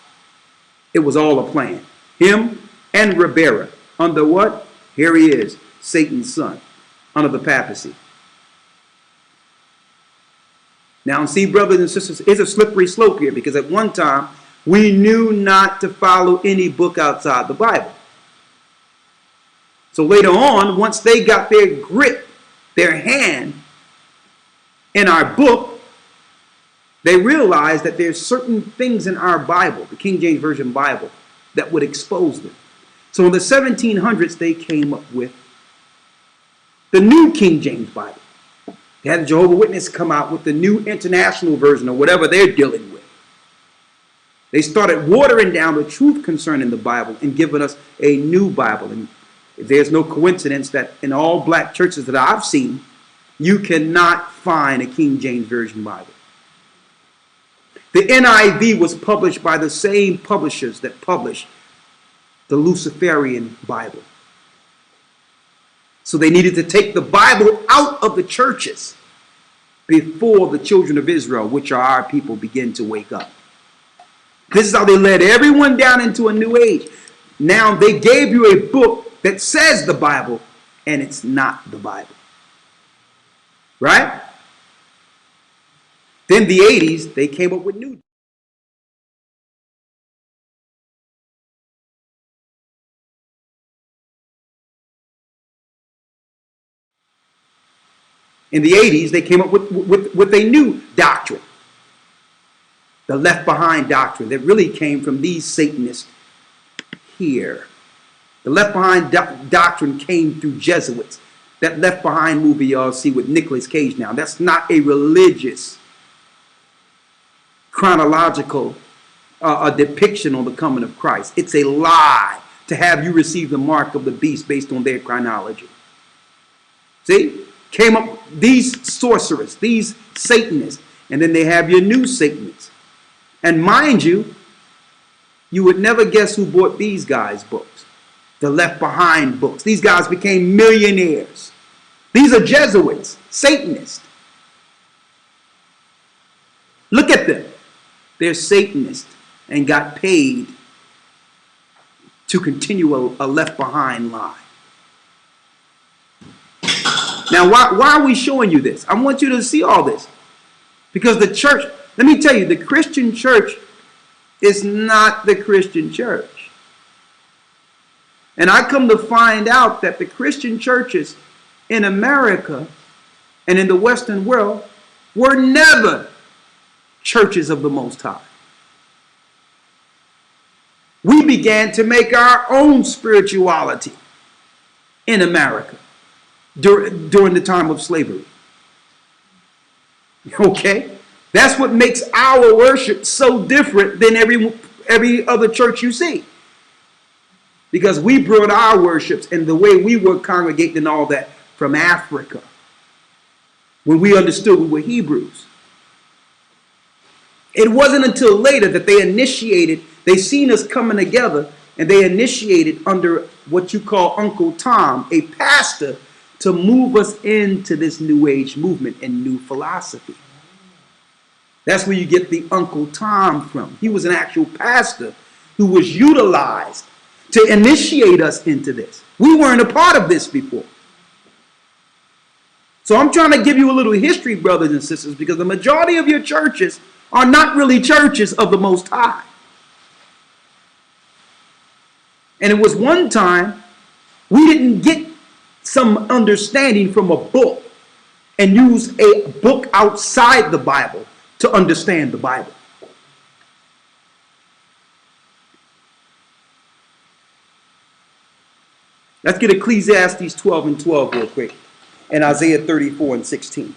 It was all a plan. Him and Ribera, under what? Here he is, Satan's son, under the papacy. Now, see, brothers and sisters, it's a slippery slope here, because at one time, we knew not to follow any book outside the Bible. So later on, once they got their grip, their hand in our book, they realized that there's certain things in our Bible, the King James Version Bible, that would expose them. So in the 1700s, they came up with the New King James Bible. They had the Jehovah's Witness come out with the New International Version or whatever they're dealing with. They started watering down the truth concerning the Bible and giving us a new Bible. And there's no coincidence that in all black churches that I've seen, you cannot find a King James Version Bible. The NIV was published by the same publishers that published the Luciferian Bible. So they needed to take the Bible out of the churches before the children of Israel, which are our people, begin to wake up. This is how they led everyone down into a new age. Now they gave you a book that says the Bible, and it's not the Bible. Right? Then the 80s, they came up with new. In the 80s, they came up with a new doctrine. The Left Behind doctrine that really came from these Satanists here. The Left Behind doctrine came through Jesuits. That Left Behind movie y'all see with Nicolas Cage now, that's not a religious, chronological a depiction on the coming of Christ. It's a lie to have you receive the mark of the beast based on their chronology. See? Came up these sorcerers, these Satanists, and then they have your new Satanists. And mind you, you would never guess who bought these guys' books, the Left Behind books. These guys became millionaires. These are Jesuits, Satanists. Look at them. They're Satanists and got paid to continue a Left Behind lie. Now, why are we showing you this? I want you to see all this. Because the church, let me tell you, the Christian church is not the Christian church. And I come to find out that the Christian churches in America and in the Western world were never churches of the Most High. We began to make our own spirituality in America during the time of slavery. Okay? That's what makes our worship so different than every other church you see. Because we brought our worships and the way we were congregating and all that from Africa. When we understood we were Hebrews. It wasn't until later that they seen us coming together, and they initiated under what you call Uncle Tom, a pastor, to move us into this New Age movement and new philosophy. That's where you get the Uncle Tom from. He was an actual pastor who was utilized to initiate us into this. We weren't a part of this before. So I'm trying to give you a little history, brothers and sisters, because the majority of your churches are not really churches of the Most High. And it was one time we didn't get some understanding from a book and use a book outside the Bible to understand the Bible. Let's get Ecclesiastes 12 and 12 real quick, and Isaiah 34 and 16.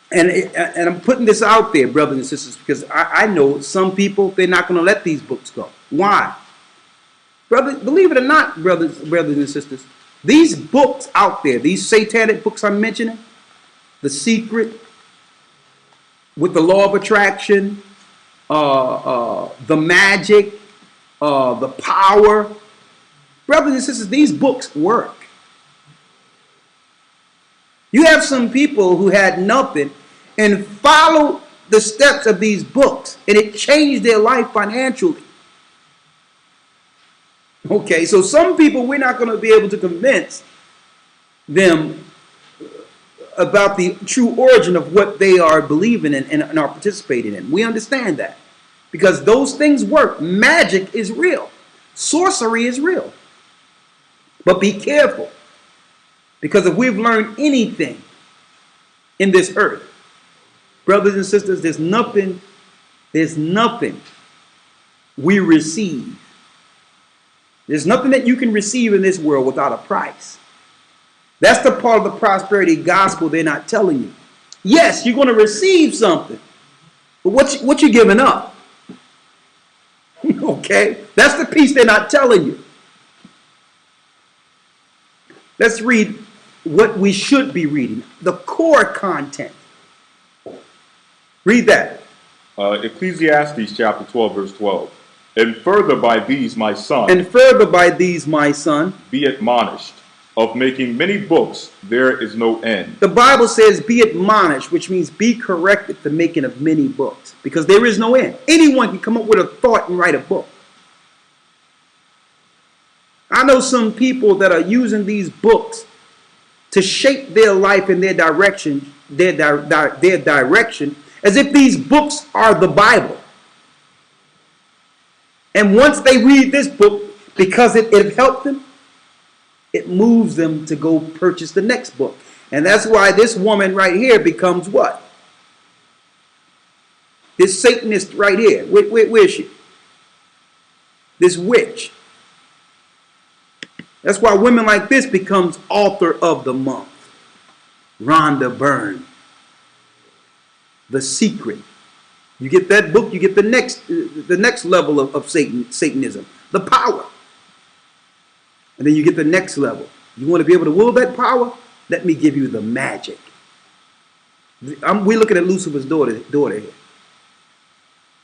And I'm putting this out there, brothers and sisters, because I know some people, they're not going to let these books go. Why? Brother, believe it or not, brothers and sisters, these books out there, these satanic books I'm mentioning, The Secret, with the Law of Attraction, The Magic, The Power. Brothers and sisters, these books work. You have some people who had nothing and followed the steps of these books, and it changed their life financially. Okay, so some people we're not going to be able to convince them about the true origin of what they are believing in and are participating in. We understand that because those things work. Magic is real. Sorcery is real. But be careful, because if we've learned anything in this earth, brothers and sisters, there's nothing we receive. There's nothing that you can receive in this world without a price. That's the part of the prosperity gospel they're not telling you. Yes, you're going to receive something, but what you giving up? Okay, that's the piece they're not telling you. Let's read what we should be reading, the core content. Read that. Ecclesiastes chapter 12, verse 12. And further by these, my son, be admonished. Of making many books, there is no end. The Bible says be admonished, which means be corrected for making of many books, because there is no end. Anyone can come up with a thought and write a book. I know some people that are using these books to shape their life and their direction, their direction, as if these books are the Bible. And once they read this book, because it helped them, it moves them to go purchase the next book. And that's why this woman right here becomes what? This Satanist right here. Where is she? This witch. That's why women like this becomes author of the month. Rhonda Byrne. The Secret. You get that book, you get the next level of Satanism. The Power. And then you get the next level. You want to be able to wield that power? Let me give you the magic. We're looking at Lucifer's daughter here.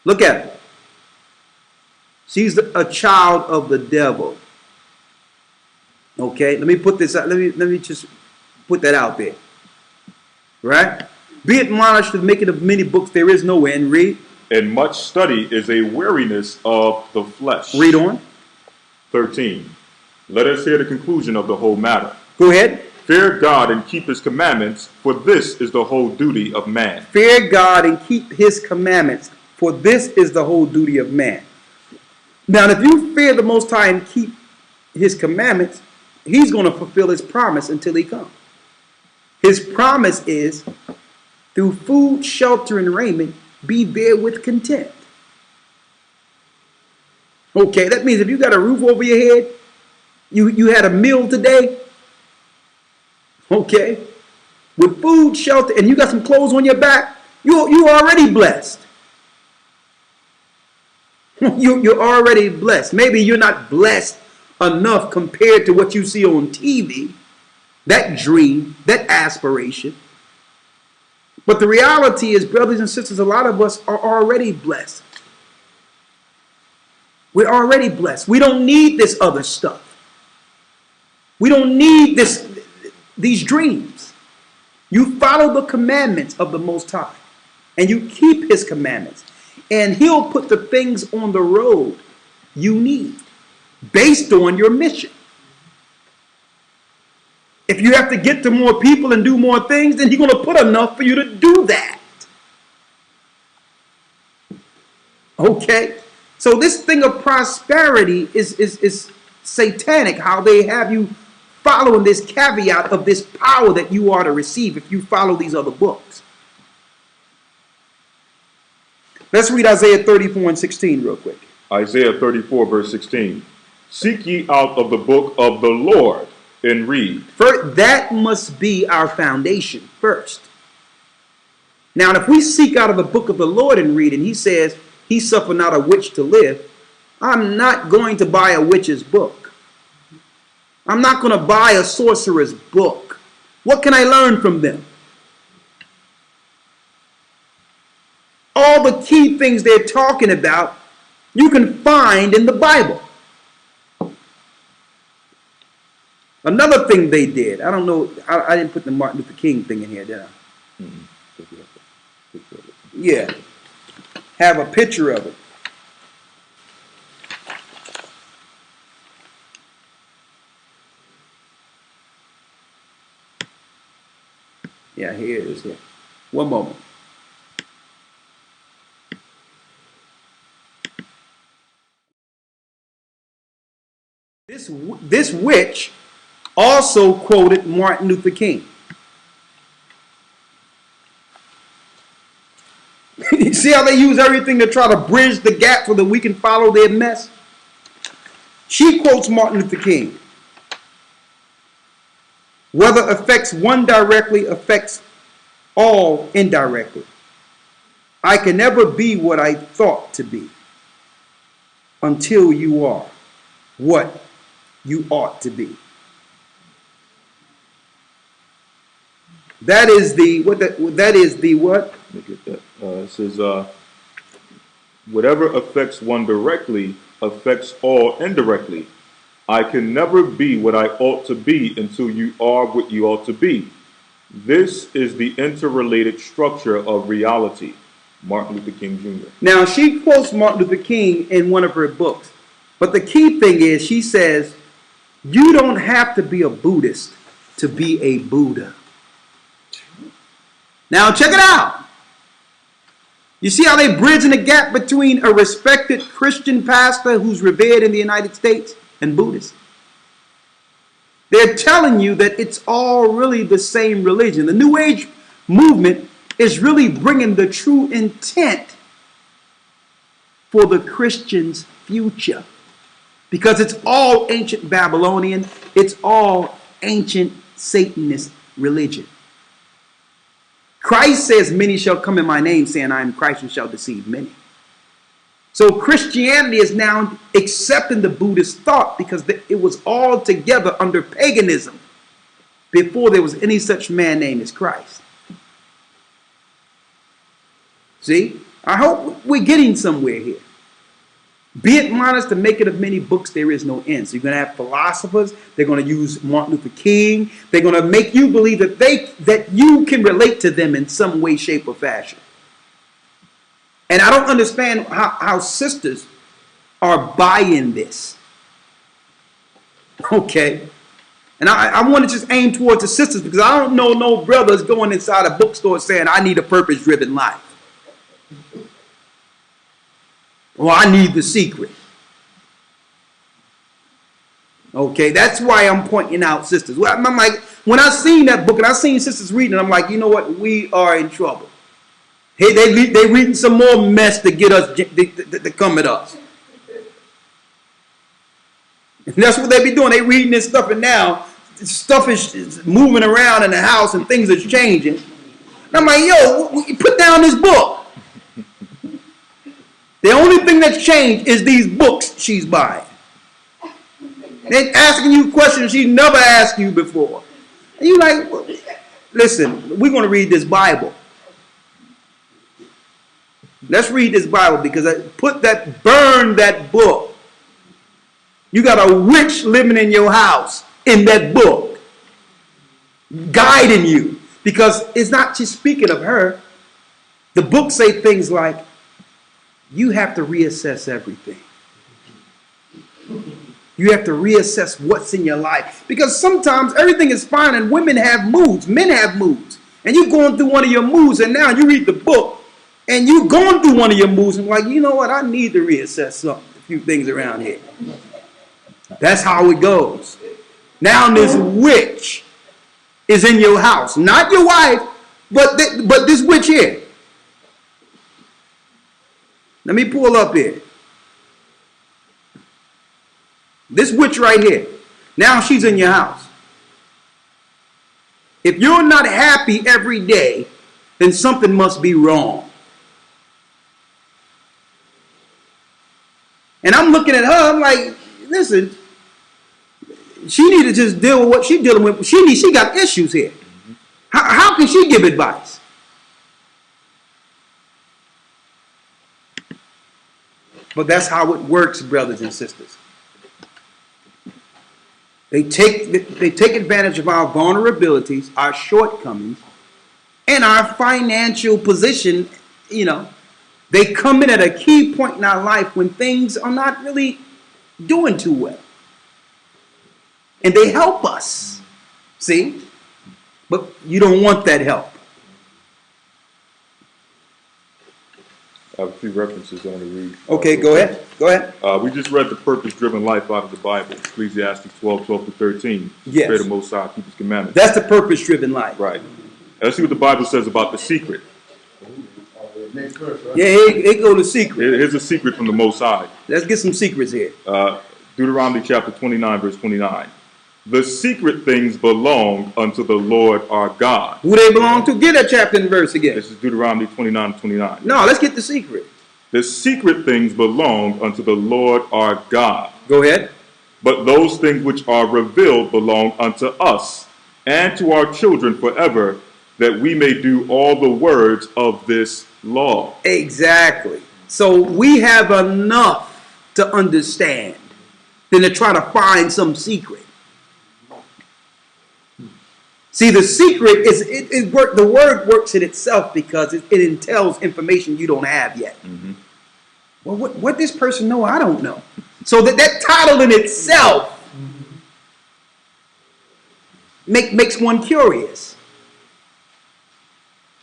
Look at her. She's a child of the devil. Okay, let me put this out. Let me just put that out there. Right? Be admonished of making of many books, there is no end. Read. And much study is a weariness of the flesh. Read on. 13. Let us hear the conclusion of the whole matter. Go ahead. Fear God and keep his commandments, for this is the whole duty of man. Fear God and keep his commandments, for this is the whole duty of man. Now, if you fear the Most High and keep his commandments, he's going to fulfill his promise until he comes. His promise is, through food, shelter, and raiment, be there with content. Okay, that means if you got a roof over your head, you had a meal today, okay, with food, shelter, and you got some clothes on your back, you're already blessed. You're already blessed. Maybe you're not blessed enough compared to what you see on TV, that dream, that aspiration. But the reality is, brothers and sisters, a lot of us are already blessed. We're already blessed. We don't need this other stuff. We don't need these dreams. You follow the commandments of the Most High, and you keep his commandments, and he'll put the things on the road you need based on your mission. If you have to get to more people and do more things, then he's going to put enough for you to do that. Okay? So this thing of prosperity is satanic, how they have you following this caveat of this power that you are to receive if you follow these other books. Let's read Isaiah 34 and 16 real quick. Isaiah 34, verse 16. Seek ye out of the book of the Lord and read. First, that must be our foundation first. Now, if we seek out of the book of the Lord and read, and he says, he suffered not a witch to live, I'm not going to buy a witch's book. I'm not going to buy a sorcerer's book. What can I learn from them? All the key things they're talking about you can find in the Bible. Another thing they did, I don't know, I didn't put the Martin Luther King thing in here, did I? Yeah. Have a picture of it. Yeah, here it is. Here. One moment. This witch also quoted Martin Luther King. You see how they use everything to try to bridge the gap so that we can follow their mess? She quotes Martin Luther King. Whether affects one directly affects all indirectly. I can never be what I thought to be until you are what you ought to be. That is the what? That is the what? Look at that. It says, whatever affects one directly affects all indirectly. I can never be what I ought to be until you are what you ought to be. This is the interrelated structure of reality. Martin Luther King Jr. Now, she quotes Martin Luther King in one of her books. But the key thing is she says, you don't have to be a Buddhist to be a Buddha. Now, check it out. You see how they bridging the gap between a respected Christian pastor who's revered in the United States and Buddhists? They're telling you that it's all really the same religion. The New Age movement is really bringing the true intent for the Christian's future. Because it's all ancient Babylonian, it's all ancient Satanist religion. Christ says, many shall come in my name, saying, I am Christ, and shall deceive many. So Christianity is now accepting the Buddhist thought because it was all together under paganism before there was any such man named as Christ. See, I hope we're getting somewhere here. Be it modest to make it of many books, there is no end. So you're going to have philosophers. They're going to use Martin Luther King. They're going to make you believe that you can relate to them in some way, shape, or fashion. And I don't understand how sisters are buying this. Okay. And I want to just aim towards the sisters because I don't know no brothers going inside a bookstore saying, I need a purpose-driven life. Well, I need the secret. Okay, that's why I'm pointing out sisters. Well, I'm like, when I seen that book and I seen sisters reading, I'm like, you know what? We are in trouble. Hey, they reading some more mess to get us to come at us. And that's what they be doing. They reading this stuff, and now stuff is moving around in the house and things are changing. And I'm like, yo, put down this book. The only thing that's changed is these books she's buying. They're asking you questions she never asked you before. And you like, well, listen, we're going to read this Bible. Let's read this Bible because burn that book. You got a witch living in your house in that book, guiding you. Because it's not just speaking of her. The books say things like, you have to reassess everything. You have to reassess what's in your life. Because sometimes everything is fine and women have moods. Men have moods. And you're going through one of your moods and now you read the book and you're going through one of your moods and like, you know what? I need to reassess a few things around here. That's how it goes. Now this witch is in your house. Not your wife, but this witch here. Let me pull up here. This witch right here. Now she's in your house. If you're not happy every day, then something must be wrong. And I'm looking at her, I'm like, listen, she need to just deal with what she's dealing with. She got issues here. How can she give advice? But that's how it works, brothers and sisters. They take advantage of our vulnerabilities, our shortcomings, and our financial position. You know, they come in at a key point in our life when things are not really doing too well. And they help us. See? But you don't want that help. I have a few references I want to read. Okay, go ahead. Go ahead. We just read the purpose-driven life out of the Bible, Ecclesiastes 12:12-13. Yes. Fear the Most High, keep His commandments. That's the purpose-driven life. Right. Let's see what the Bible says about the secret. Yeah, it go to secret. Here's a secret from the Most High. Let's get some secrets here. Deuteronomy chapter 29, verse 29. The secret things belong unto the Lord our God. Who they belong to? Get that chapter and verse again. This is Deuteronomy 29:29. No, let's get the secret. The secret things belong unto the Lord our God. Go ahead. But those things which are revealed belong unto us and to our children forever, that we may do all the words of this law. Exactly. So we have enough to understand than to try to find some secret. See, the secret is the word works in itself because it entails information you don't have yet. Mm-hmm. Well, what this person know, I don't know. So that title in itself makes one curious.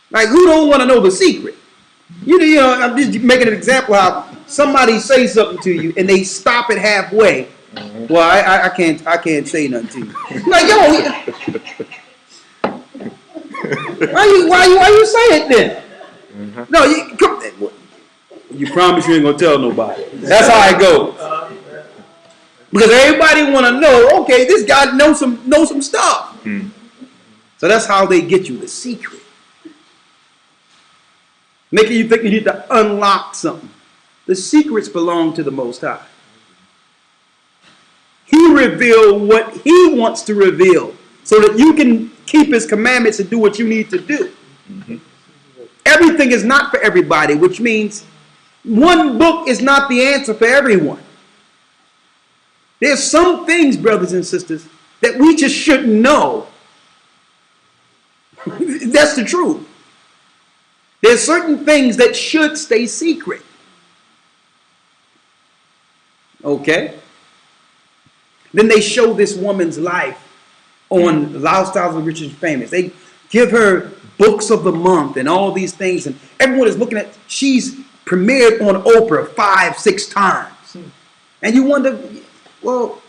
Like, who don't want to know the secret? You know, I'm just making an example how somebody say something to you and they stop it halfway. Mm-hmm. Well, I can't say nothing to you. Like, yo. Why you say it then? Mm-hmm. No, you promise you ain't gonna tell nobody. That's how it goes. Because everybody want to know. Okay, this guy knows some stuff. Mm. So that's how they get you the secret, making you think you need to unlock something. The secrets belong to the Most High. He revealed what He wants to reveal, so that you can keep His commandments and do what you need to do. Mm-hmm. Everything is not for everybody, which means one book is not the answer for everyone. There's some things, brothers and sisters, that we just shouldn't know. That's the truth. There's certain things that should stay secret. Okay? Then they show this woman's life on Lifestyles of Rich and Famous. They give her books of the month and all these things, and everyone is looking at. She's premiered on Oprah 5-6 times, and you wonder, well,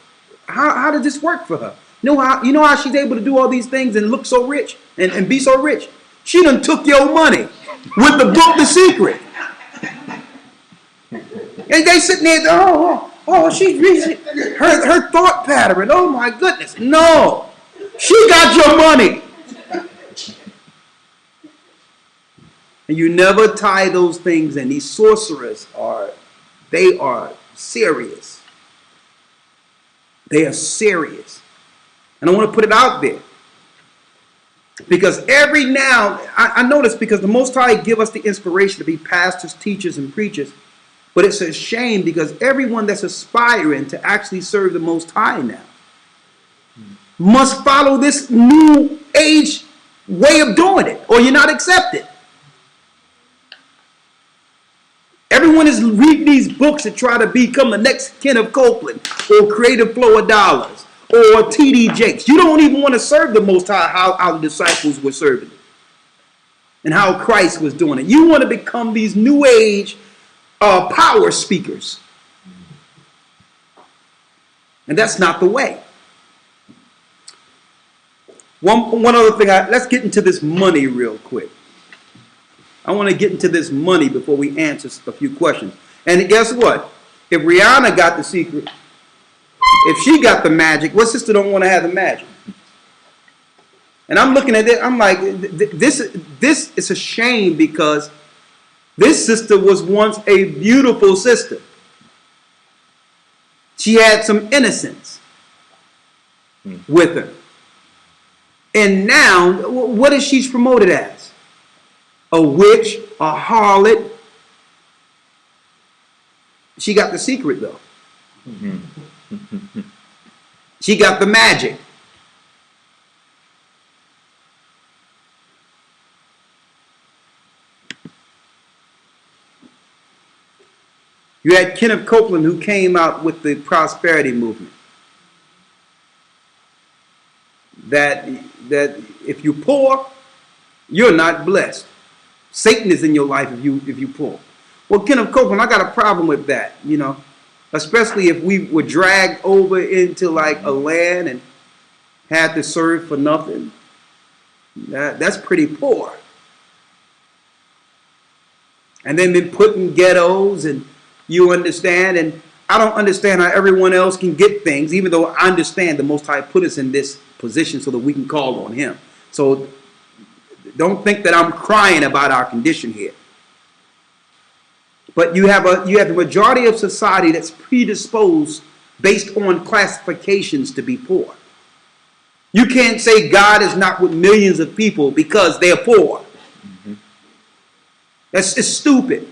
how did this work for her? You know how she's able to do all these things and look so rich and be so rich? She done took your money with the book, The Secret. And they sitting there, she's reaching her thought pattern. Oh my goodness, no. She got your money. And you never tie those things in. These sorcerers are serious. They are serious. And I want to put it out there. Because every now, I notice because the Most High give us the inspiration to be pastors, teachers, and preachers. But it's a shame because everyone that's aspiring to actually serve the Most High now must follow this new age way of doing it, or you're not accepted. Everyone is reading these books to try to become the next Kenneth Copeland or Creative Flow of Dollars or T.D. Jakes. You don't even want to serve the Most High how the disciples were serving it and how Christ was doing it. You want to become these new age power speakers. And that's not the way. One other thing, let's get into this money real quick. I want to get into this money before we answer a few questions. And guess what? If Rihanna got the secret, if she got the magic, what sister don't want to have the magic? And I'm looking at it, I'm like, this is a shame because this sister was once a beautiful sister. She had some innocence with her. And now, what is she promoted as? A witch, a harlot. She got the secret, though. She got the magic. You had Kenneth Copeland, who came out with the prosperity movement. That if you're poor, you're not blessed. Satan is in your life if you're poor. Well, Kenneth Copeland, I got a problem with that, you know, especially if we were dragged over into like a land and had to serve for nothing. That's pretty poor. And then been put in ghettos, and you understand, and I don't understand how everyone else can get things, even though I understand the Most High put us in this position so that we can call on Him. So don't think that I'm crying about our condition here. But you have the majority of society that's predisposed based on classifications to be poor. You can't say God is not with millions of people because they're poor. That's just stupid.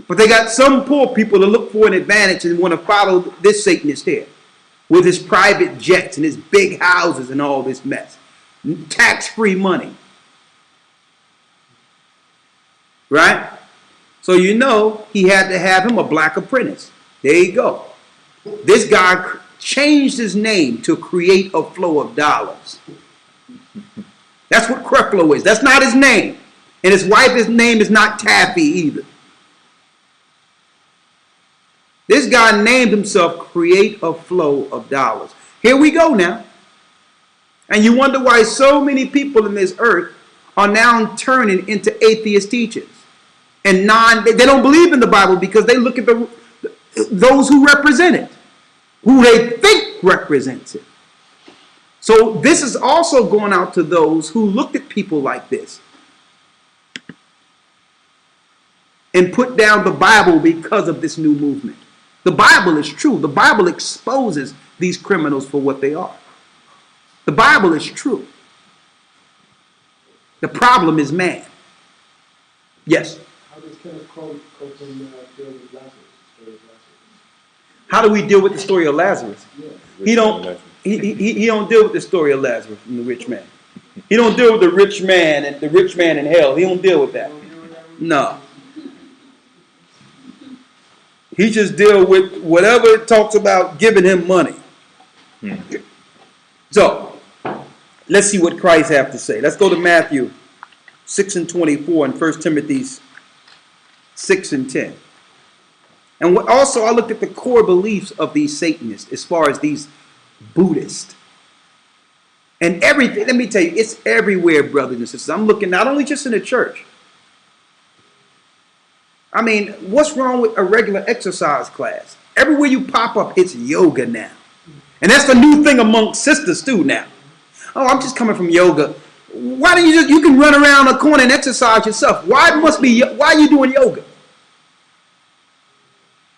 But they got some poor people to look for an advantage and want to follow this Satanist here with his private jets and his big houses and all this mess. Tax-free money. Right? So you know he had to have him a black apprentice. There you go. This guy changed his name to create a flow of dollars. That's what Creflo is. That's not his name. And his wife's name is not Taffy either. This guy named himself Create a Flow of Dollars. Here we go now. And you wonder why so many people in this earth are now turning into atheist teachers. And they don't believe in the Bible because they look at those who represent it, who they think represents it. So this is also going out to those who looked at people like this and put down the Bible because of this new movement. The Bible is true. The Bible exposes these criminals for what they are. The Bible is true. The problem is man. Yes? How does Kenneth Copeland deal with Lazarus? How do we deal with the story of Lazarus? Yeah. He don't deal with the story of Lazarus and the rich man. He don't deal with the rich man in hell. He don't deal with that. No. He just deal with whatever it talks about giving him money. So, let's see what Christ have to say. Let's go to Matthew 6:24 and 1 Timothy 6:10. And also I looked at the core beliefs of these Satanists as far as these Buddhists. And everything, let me tell you, it's everywhere, brothers and sisters. I'm looking not only just in the church. I mean, what's wrong with a regular exercise class? Everywhere you pop up, it's yoga now. And that's the new thing among sisters too now. Oh, I'm just coming from yoga. Why don't you can run around a corner and exercise yourself. Why are you doing yoga?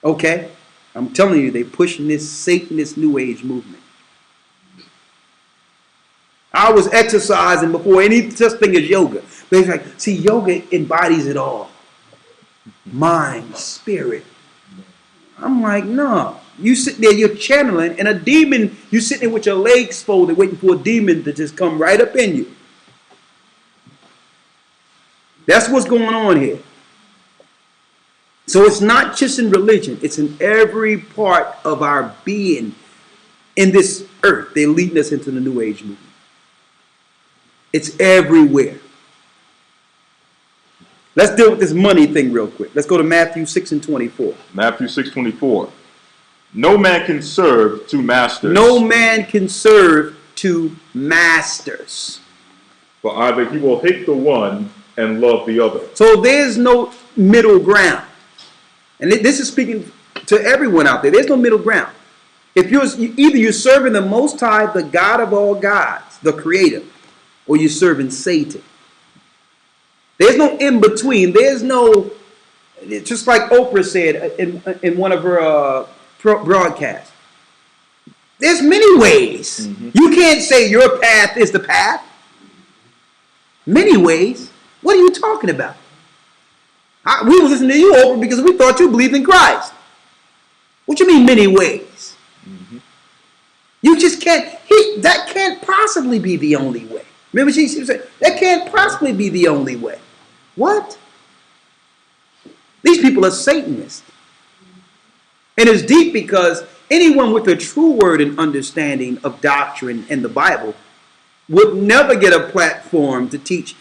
Okay, I'm telling you, they're pushing this Satanist New Age movement. I was exercising before any such thing as yoga. But it's like, see, yoga embodies it all. Mind, spirit. I'm like, no. You sit there, you're channeling, and a demon, you sitting there with your legs folded, waiting for a demon to just come right up in you. That's what's going on here. So it's not just in religion, it's in every part of our being in this earth. They're leading us into the New Age movement. It's everywhere. Let's deal with this money thing real quick. Let's go to Matthew 6:24. Matthew 6:24. No man can serve two masters. No man can serve two masters. For either he will hate the one and love the other. So there's no middle ground. And this is speaking to everyone out there. There's no middle ground. If you're serving the Most High, the God of all gods, the Creator, or you're serving Satan. There's no in between. There's no, just like Oprah said in one of her broadcasts. There's many ways. You can't say your path is the path. Many ways. What are you talking about? We were listening to you, Oprah, because we thought you believed in Christ. What you mean many ways? You just can't, that can't possibly be the only way. Remember she said, that can't possibly be the only way. What? These people are Satanists. And it's deep because anyone with a true word and understanding of doctrine in the Bible would never get a platform to teach.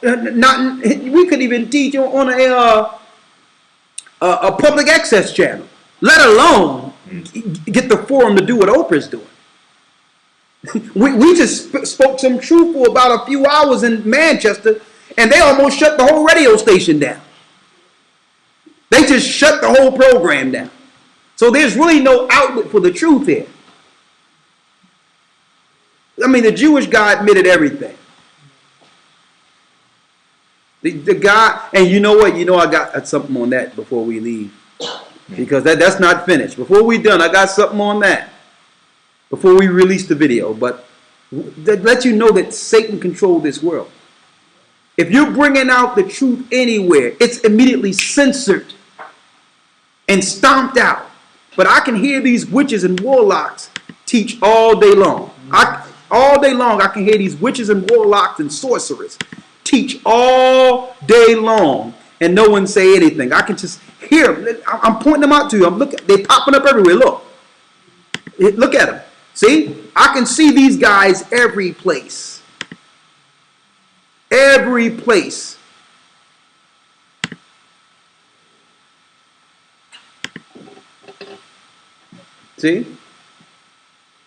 We could even teach on a public access channel, let alone get the forum to do what Oprah's doing. We just spoke some truth for about a few hours in Manchester, and they almost shut the whole radio station down. They just shut the whole program down. So there's really no outlet for the truth here. I mean, the Jewish guy admitted everything. The guy, and you know what? You know I got something on that before we leave. Because that's not finished. Before we done, I got something on that. Before we release the video. But that lets you know that Satan controls this world. If you're bringing out the truth anywhere, it's immediately censored and stomped out. But I can hear these witches and warlocks teach all day long. All day long I can hear these witches and warlocks and sorcerers teach all day long, and no one say anything. I can just hear them. I'm pointing them out to you. I'm looking. They're popping up everywhere. Look at them. See? I can see these guys every place. Every place. See?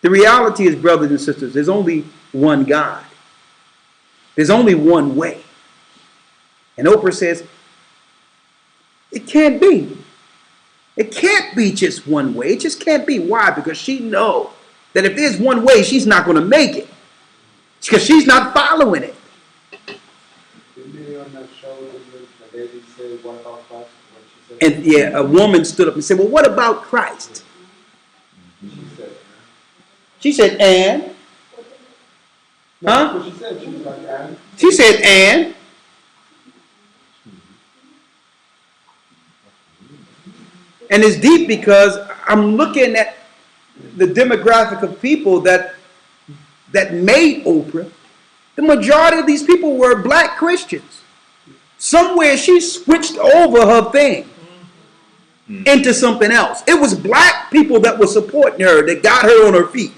The reality is, brothers and sisters, there's only one God. There's only one way. And Oprah says, it can't be. It can't be just one way. It just can't be. Why? Because she knows that if there's one way, she's not going to make it. Because she's not following it. Didn't they on that show, the lady said, what about Christ? What she said? And yeah, a woman stood up and said, well, what about Christ? She said, and? That's Huh? what she said. She was like, and? She said, and? And it's deep because I'm looking at the demographic of people that made Oprah. The majority of these people were black Christians. Somewhere she switched over her thing into something else. It was black people that were supporting her that got her on her feet.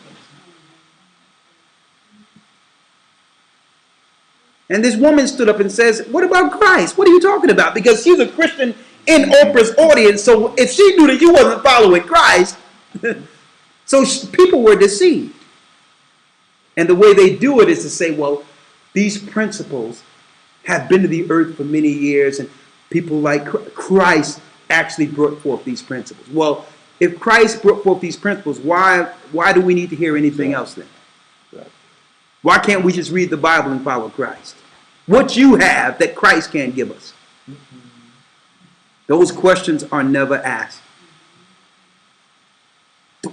And this woman stood up and says, what about Christ? What are you talking about? Because she's a Christian in Oprah's audience. So if she knew that you wasn't following Christ, so people were deceived. And the way they do it is to say, well, these principles have been to the earth for many years, and people like Christ actually brought forth these principles. Well, if Christ brought forth these principles, why do we need to hear anything else then? Why can't we just read the Bible and follow Christ? What you have that Christ can't give us? Those questions are never asked.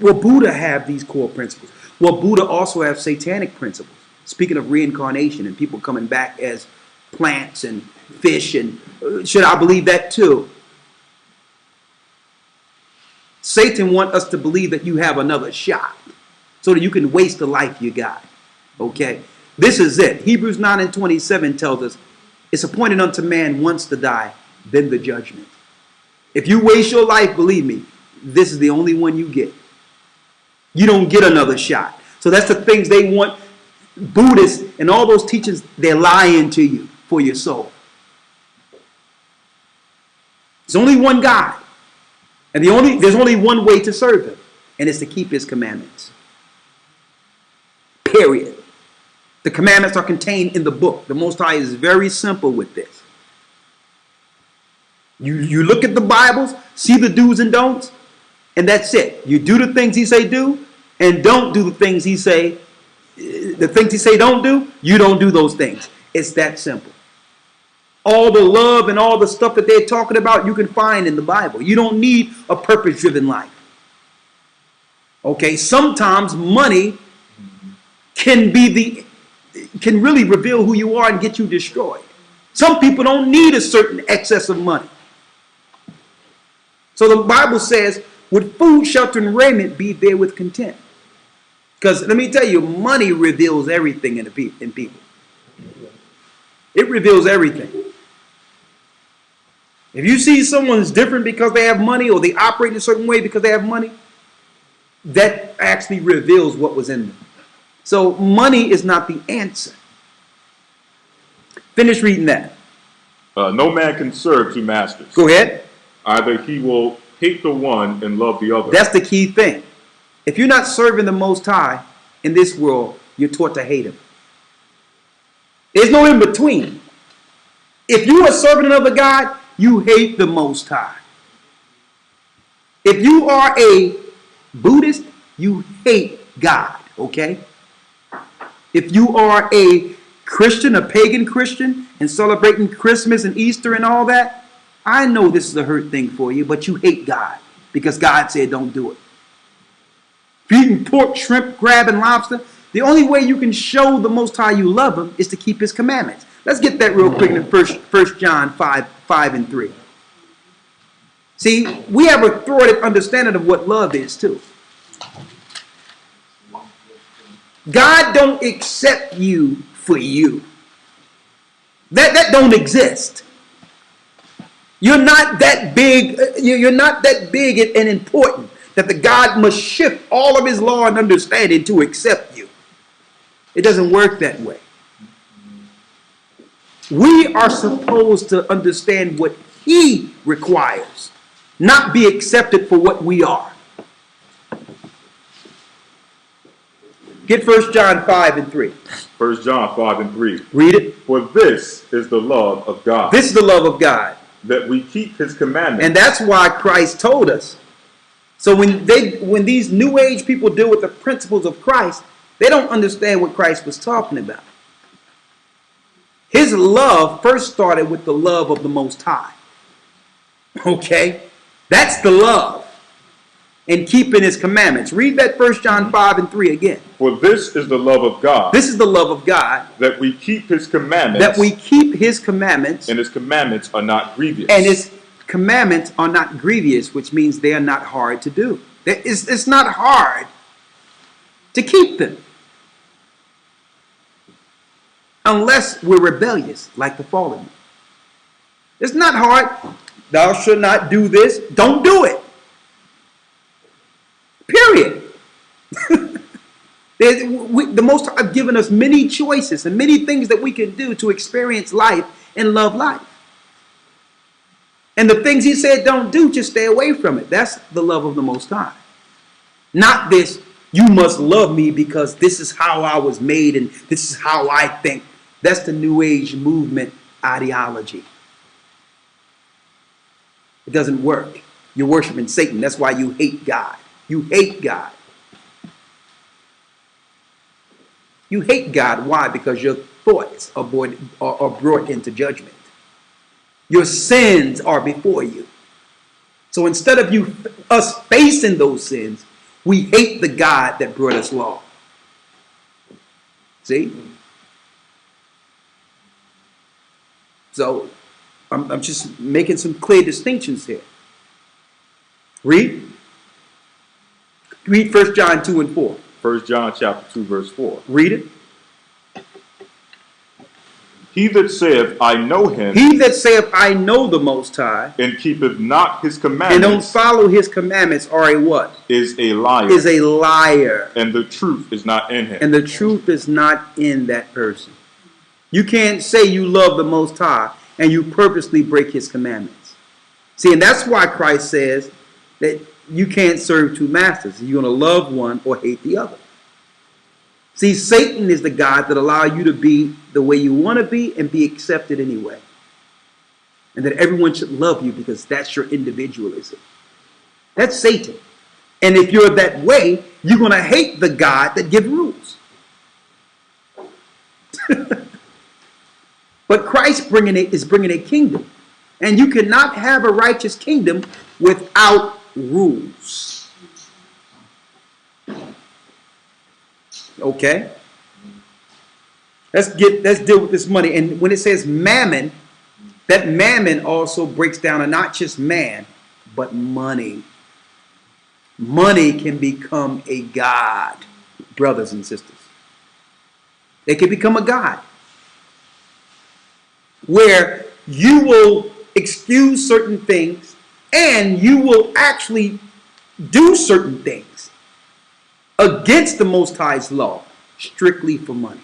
Will Buddha have these core principles? Will Buddha also have satanic principles? Speaking of reincarnation and people coming back as plants and fish, and should I believe that too? Satan wants us to believe that you have another shot so that you can waste the life you got. Okay? This is it. Hebrews 9:27 tells us, it's appointed unto man once to die, then the judgment. If you waste your life, believe me, this is the only one you get. You don't get another shot. So that's the things they want. Buddhists and all those teachers, they're lying to you for your soul. There's only one God. And there's only one way to serve him. And it's to keep his commandments. Period. The commandments are contained in the book. The Most High is very simple with this. You look at the Bibles, see the do's and don'ts, and that's it. You do the things he say do, and don't do the things he say. The things he say don't do, you don't do those things. It's that simple. All the love and all the stuff that they're talking about, you can find in the Bible. You don't need a purpose-driven life. Okay, sometimes money can really reveal who you are and get you destroyed. Some people don't need a certain excess of money. So the Bible says, With food, shelter, and raiment, be there with content. Because let me tell you, money reveals everything in people. It reveals everything. If you see someone's different because they have money, or they operate in a certain way because they have money, that actually reveals what was in them. So money is not the answer. Finish reading that. No man can serve two masters. Go ahead. Either he will hate the one and love the other. That's the key thing. If you're not serving the Most High in this world, you're taught to hate him. There's no in between. If you are serving another God, you hate the Most High. If you are a Buddhist, you hate God, okay? If you are a Christian, a pagan Christian, and celebrating Christmas and Easter and all that, I know this is a hurt thing for you, but you hate God because God said don't do it. If you're eating pork, shrimp, crab, and lobster, the only way you can show the Most High you love him is to keep his commandments. Let's get that real quick in 1 John 5 and 3. See, we have a thwarted understanding of what love is too. God don't accept you for you. That don't exist. You're not that big. You're not that big and important that the God must shift all of his law and understanding to accept you. It doesn't work that way. We are supposed to understand what he requires, not be accepted for what we are. Get 1 John 5 and 3. 1 John 5 and 3. Read it. For this is the love of God. This is the love of God. That we keep his commandments. And that's why Christ told us. So when these New Age people deal with the principles of Christ, they don't understand what Christ was talking about. His love first started with the love of the Most High. Okay? That's the love. And keeping his commandments. Read that 1 John 5 and 3 again. For this is the love of God. This is the love of God. That we keep his commandments. That we keep his commandments. And his commandments are not grievous. And his commandments are not grievous, which means they are not hard to do. It's not hard to keep them. Unless we're rebellious, like the fallen. It's not hard. Thou shalt not do this. Don't do it. Period. The Most High have given us many choices and many things that we can do to experience life and love life. And the things he said don't do, just stay away from it. That's the love of the Most High. Not this, you must love me because this is how I was made and this is how I think. That's the New Age movement ideology. It doesn't work. You're worshiping Satan. That's why you hate God. You hate God. You hate God. Why? Because your thoughts are brought into judgment. Your sins are before you. So instead of us facing those sins, we hate the God that brought us law. See? So I'm just making some clear distinctions here. Read. Read 1 John 2 and 4. 1 John chapter 2 verse 4. Read it. He that saith, I know him. He that saith, I know the Most High. And keepeth not his commandments. And don't follow his commandments are a what? Is a liar. Is a liar. And the truth is not in him. And the truth is not in that person. You can't say you love the Most High and you purposely break his commandments. See, and that's why Christ says that you can't serve two masters. You're going to love one or hate the other. See, Satan is the God that allows you to be the way you want to be and be accepted anyway. And that everyone should love you because that's your individualism. That's Satan. And if you're that way, you're going to hate the God that gives rules. But Christ is bringing a kingdom. And you cannot have a righteous kingdom without rules. Okay? Let's deal with this money. And when it says mammon, that mammon also breaks down to not just man, but money. Money can become a god, brothers and sisters. It can become a god where you will excuse certain things and you will actually do certain things against the Most High's law strictly for money.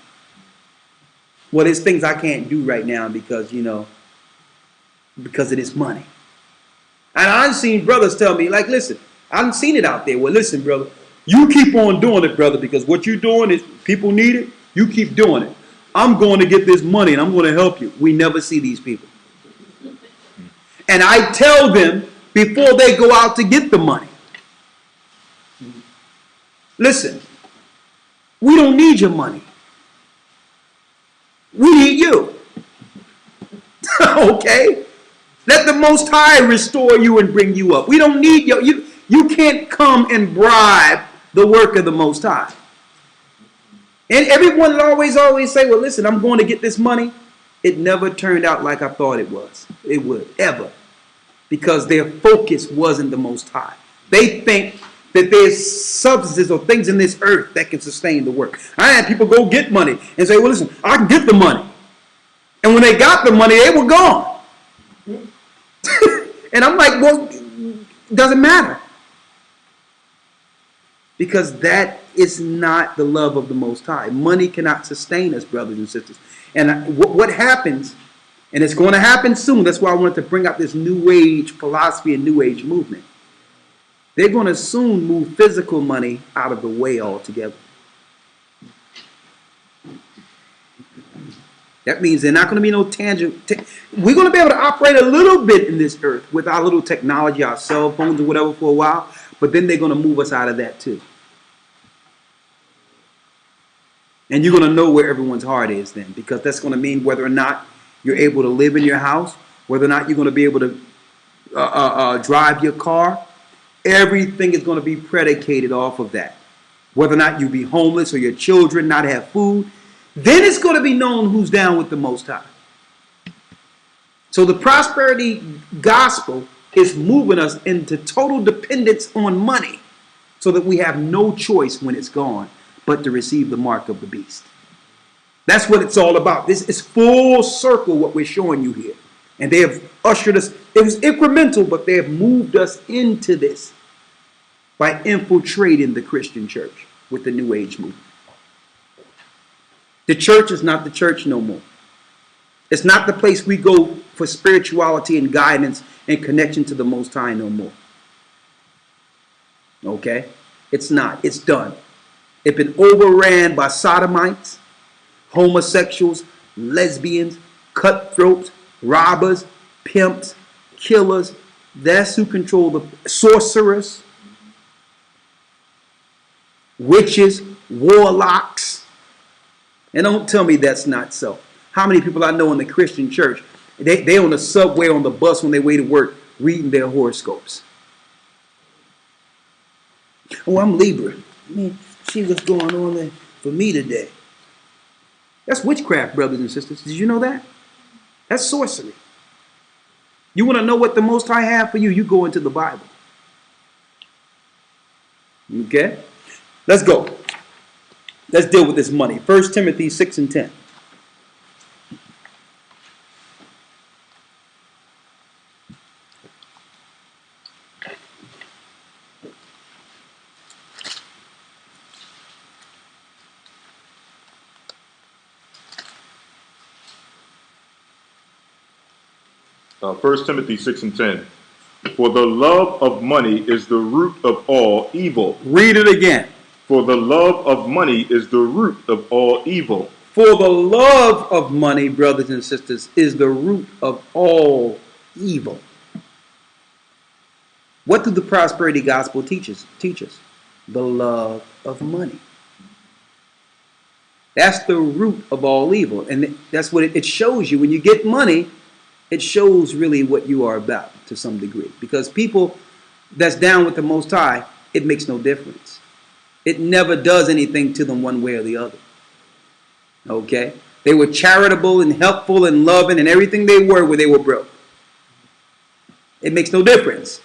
Well, there's things I can't do right now because, because it is money. And I've seen brothers tell me, like, listen, I've seen it out there. Well, listen, brother, you keep on doing it, brother, because what you're doing is people need it. You keep doing it. I'm going to get this money and I'm going to help you. We never see these people. And I tell them before they go out to get the money, listen, we don't need your money. We need you. Okay? Let the Most High restore you and bring you up. We don't need you can't come and bribe the work of the Most High. And everyone will always say, well, listen, I'm going to get this money. It never turned out like I thought it was. It would, ever. Because their focus wasn't the Most High. They think that there's substances or things in this earth that can sustain the work. I had people go get money and say, well, listen, I can get the money. And when they got the money, they were gone. And I'm like, well, it doesn't matter. Because that is not the love of the Most High. Money cannot sustain us, brothers and sisters. And what happens, and it's going to happen soon, that's why I wanted to bring out this New Age philosophy and New Age movement. They're going to soon move physical money out of the way altogether. That means there's not going to be no tangible. We're going to be able to operate a little bit in this earth with our little technology, our cell phones or whatever for a while, but then they're going to move us out of that too. And you're going to know where everyone's heart is then, because that's going to mean whether or not you're able to live in your house, whether or not you're going to be able to drive your car. Everything is going to be predicated off of that. Whether or not you be homeless or your children not have food, then it's going to be known who's down with the Most High. So the prosperity gospel is moving us into total dependence on money so that we have no choice when it's gone but to receive the mark of the beast. That's what it's all about. This is full circle what we're showing you here. And they have ushered us. It was incremental, but they have moved us into this by infiltrating the Christian church with the New Age movement. The church is not the church no more. It's not the place we go for spirituality and guidance and connection to the Most High no more. Okay? It's not. It's done. It's been overran by sodomites, homosexuals, lesbians, cutthroats, robbers, pimps, killers. That's who control the sorcerers, witches, warlocks. And don't tell me that's not so. How many people I know in the Christian church, they on the subway, on the bus when they way to work, reading their horoscopes. Oh, I'm Libra. See what's going on there for me today. That's witchcraft, brothers and sisters. Did you know that? That's sorcery. You want to know what the Most High have for you? You go into the Bible. Okay? Let's go. Let's deal with this money. 1 Timothy 6 and 10. First Timothy 6 and 10. For the love of money is the root of all evil. Read it again. For the love of money is the root of all evil. For the love of money, brothers and sisters, is the root of all evil. What do the prosperity gospel teach us? The love of money. That's the root of all evil. And that's what it shows you. When you get money, it shows really what you are about to some degree. Because people that's down with the Most High, it makes no difference. It never does anything to them one way or the other. Okay? They were charitable and helpful and loving and everything they were when they were broke. It makes no difference.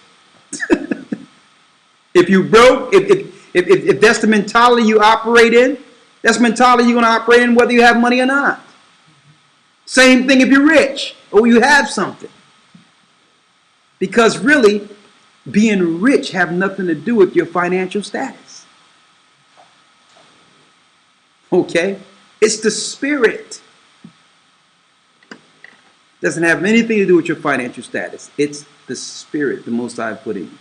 It If you broke, if that's the mentality you operate in, that's the mentality you're going to operate in whether you have money or not. Same thing if you're rich or you have something. Because really, being rich have nothing to do with your financial status. Okay? It's the spirit. Doesn't have anything to do with your financial status. It's the spirit the Most High put in you.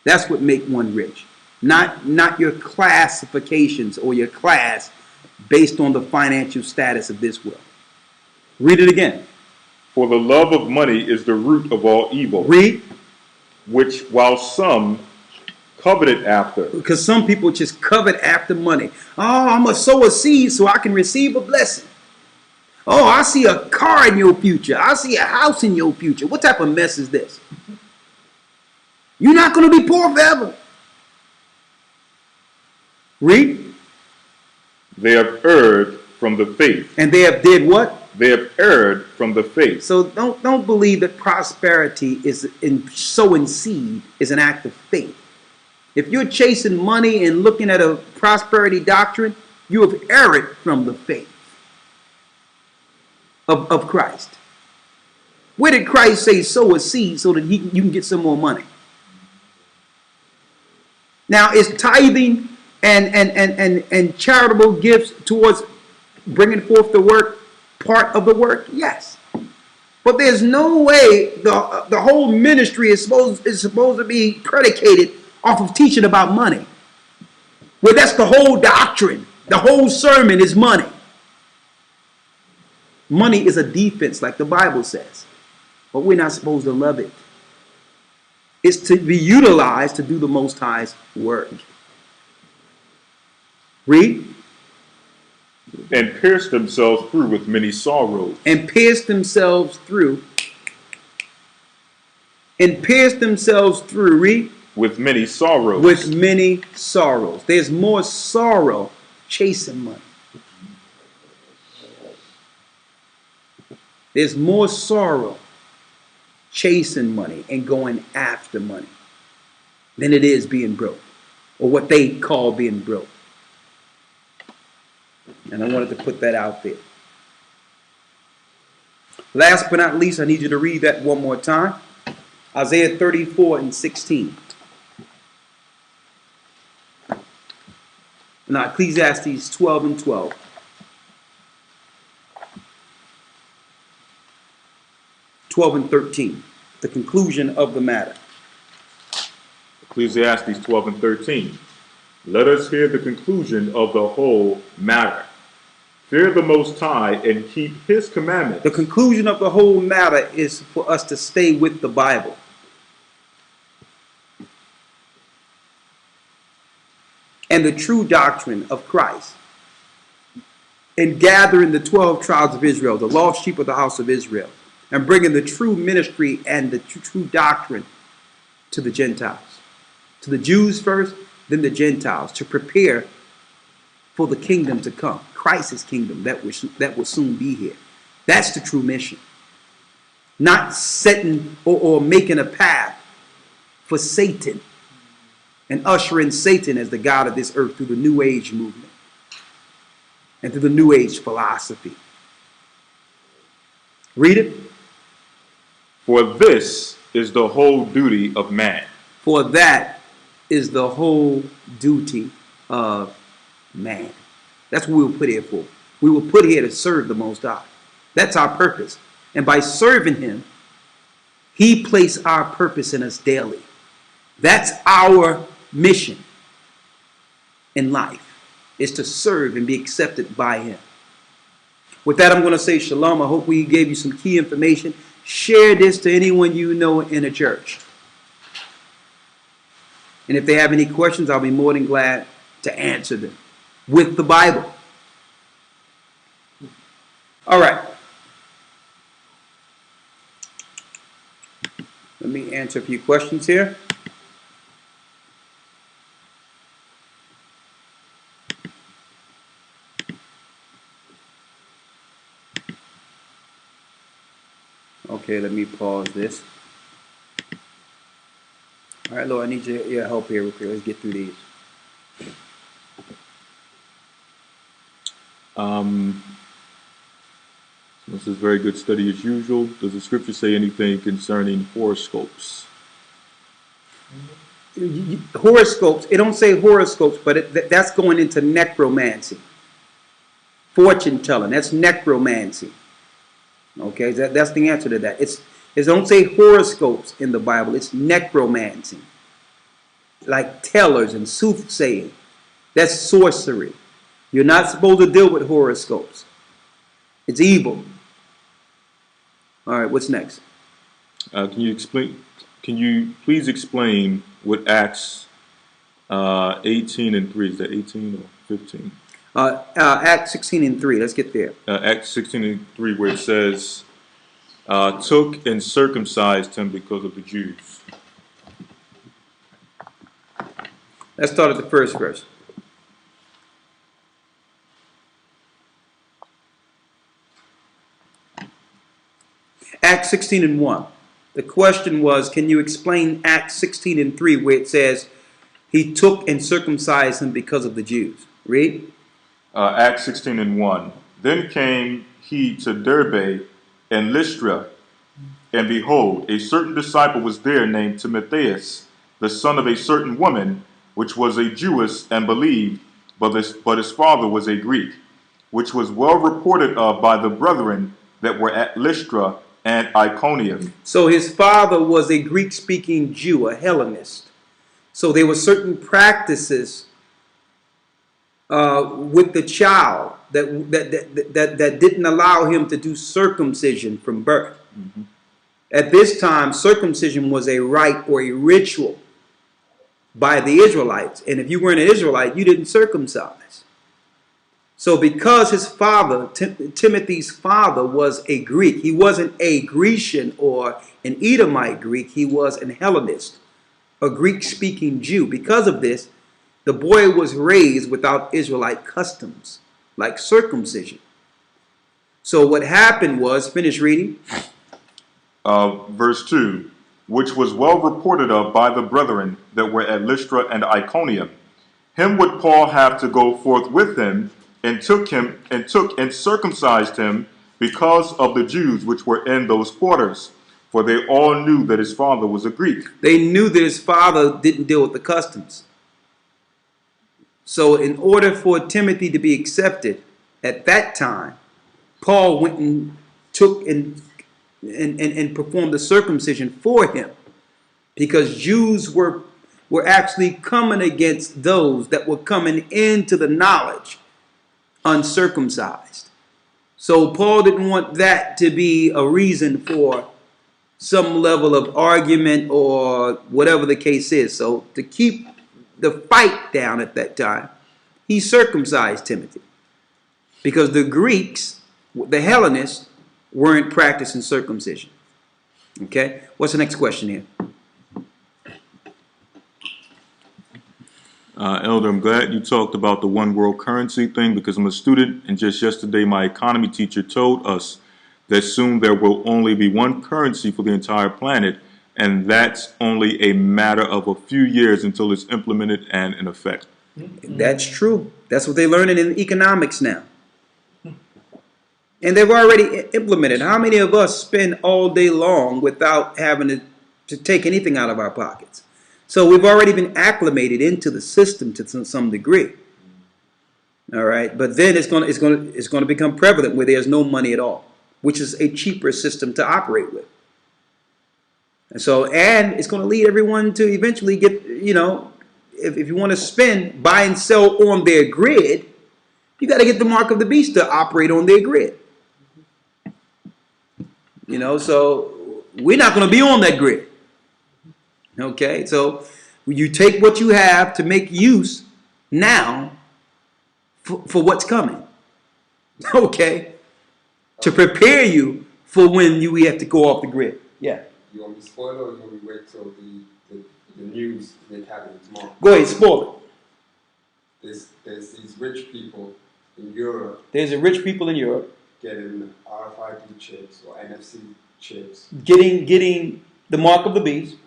That's what make one rich. Not your classifications or your class based on the financial status of this world. Read it again. For the love of money is the root of all evil, Read. which while some coveted after, Because some people just covet after money. Oh, I'm going to sow a seed so I can receive a blessing. Oh, I see a car in your future. I see a house in your future. What type of mess is this? You're not going to be poor forever. Read. they have erred from the faith. And they have did what? They have erred from the faith. So don't believe that prosperity is in sowing seed is an act of faith. If you're chasing money and looking at a prosperity doctrine, you have erred from the faith of Christ. Where did Christ say sow a seed so that you can get some more money? Now, is tithing and charitable gifts towards bringing forth the work part of the work? Yes. But there's no way the whole ministry is supposed to be predicated off of teaching about money. Well, that's the whole doctrine. The whole sermon is money. Money is a defense, like the Bible says. But we're not supposed to love it. It's to be utilized to do the Most High's work. Read. And pierced themselves through with many sorrows. And pierced themselves through. And pierced themselves through. Read. With many sorrows. With many sorrows. There's more sorrow chasing money. There's more sorrow chasing money and going after money than it is being broke, or what they call being broke. And I wanted to put that out there. Last but not least, I need you to read that one more time. Isaiah 34:16. Now, Ecclesiastes 12:12. 12:13. The conclusion of the matter. Ecclesiastes 12:13. Let us hear the conclusion of the whole matter. Fear the Most High and keep His commandments. The conclusion of the whole matter is for us to stay with the Bible. And the true doctrine of Christ. And gathering the 12 tribes of Israel, the lost sheep of the house of Israel. And bringing the true ministry and the true doctrine to the Gentiles. To the Jews first, then the Gentiles. To prepare for the kingdom to come. Christ's kingdom that will soon be here. That's the true mission. Not setting or making a path for Satan. And ushering Satan as the God of this earth through the New Age movement. And through the New Age philosophy. Read it. For this is the whole duty of man. For that is the whole duty of man. That's what we were put here for. We were put here to serve the Most High. That's our purpose. And by serving Him, He placed our purpose in us daily. That's our mission in life, is to serve and be accepted by Him. With that, I'm going to say shalom. I hope we gave you some key information. Share this to anyone you know in a church. And if they have any questions, I'll be more than glad to answer them with the Bible. All right. Let me answer a few questions here. Okay, let me pause this. All right, Lord, I need your help here real quick. Let's get through these. This is very good study as usual. Does the scripture say anything concerning horoscopes? Horoscopes, it don't say horoscopes, but that's going into necromancy. Fortune telling, that's necromancy. Okay, that's the answer to that. It don't say horoscopes in the Bible, it's necromancy. Like tellers and soothsaying. That's sorcery. You're not supposed to deal with horoscopes. It's evil. All right, what's next? Can you please explain what Acts 18 and 3, is that 18 or 15? Acts 16 and 3, let's get there. Acts 16 and 3, where it says, took and circumcised him because of the Jews. Let's start at the first verse. Acts 16 and 1. The question was, can you explain Acts 16 and 3 where it says, he took and circumcised him because of the Jews? Read. Acts 16 and 1. Then came he to Derbe and Lystra, and behold, a certain disciple was there named Timotheus, the son of a certain woman, which was a Jewess and believed, but his father was a Greek, which was well reported of by the brethren that were at Lystra and Iconium. So his father was a Greek-speaking Jew, a Hellenist. So there were certain practices with the child that didn't allow him to do circumcision from birth. Mm-hmm. At this time, circumcision was a rite or a ritual by the Israelites. And if you weren't an Israelite, you didn't circumcise. So because his father, Timothy's father, was a Greek, he wasn't a Grecian or an Edomite Greek, he was an Hellenist, a Greek-speaking Jew. Because of this, the boy was raised without Israelite customs, like circumcision. So what happened was, finish reading. Verse 2, which was well reported of by the brethren that were at Lystra and Iconium. Him would Paul have to go forth with him, and took and circumcised him because of the Jews which were in those quarters, for they all knew that his father was a Greek. They knew that his father didn't deal with the customs. So in order for Timothy to be accepted at that time, Paul went and took and performed the circumcision for him, because Jews were actually coming against those that were coming into the knowledge uncircumcised. So Paul didn't want that to be a reason for some level of argument or whatever the case is. So to keep the fight down at that time, he circumcised Timothy, because the Greeks, the Hellenists, weren't practicing circumcision. Okay, what's the next question here? Elder, I'm glad you talked about the one world currency thing, because I'm a student, and just yesterday my economy teacher told us that soon there will only be one currency for the entire planet, and that's only a matter of a few years until it's implemented and in effect. That's true. That's what they're learning in economics now. And they've already implemented. How many of us spend all day long without having to take anything out of our pockets? So we've already been acclimated into the system to some degree. All right, but then it's going to become prevalent where there's no money at all, which is a cheaper system to operate with. And so, and it's going to lead everyone to eventually get, if you want to buy and sell on their grid, you got to get the mark of the beast to operate on their grid. So we're not going to be on that grid. Okay, so you take what you have to make use now for what's coming. Okay, to prepare you for when we have to go off the grid. Yeah. You want me to spoil it, or you want me to wait till the news make happen tomorrow? Go ahead, spoil it. There's these rich people in Europe. There's a rich people in Europe getting RFID chips or NFC chips. Getting the mark of the beast.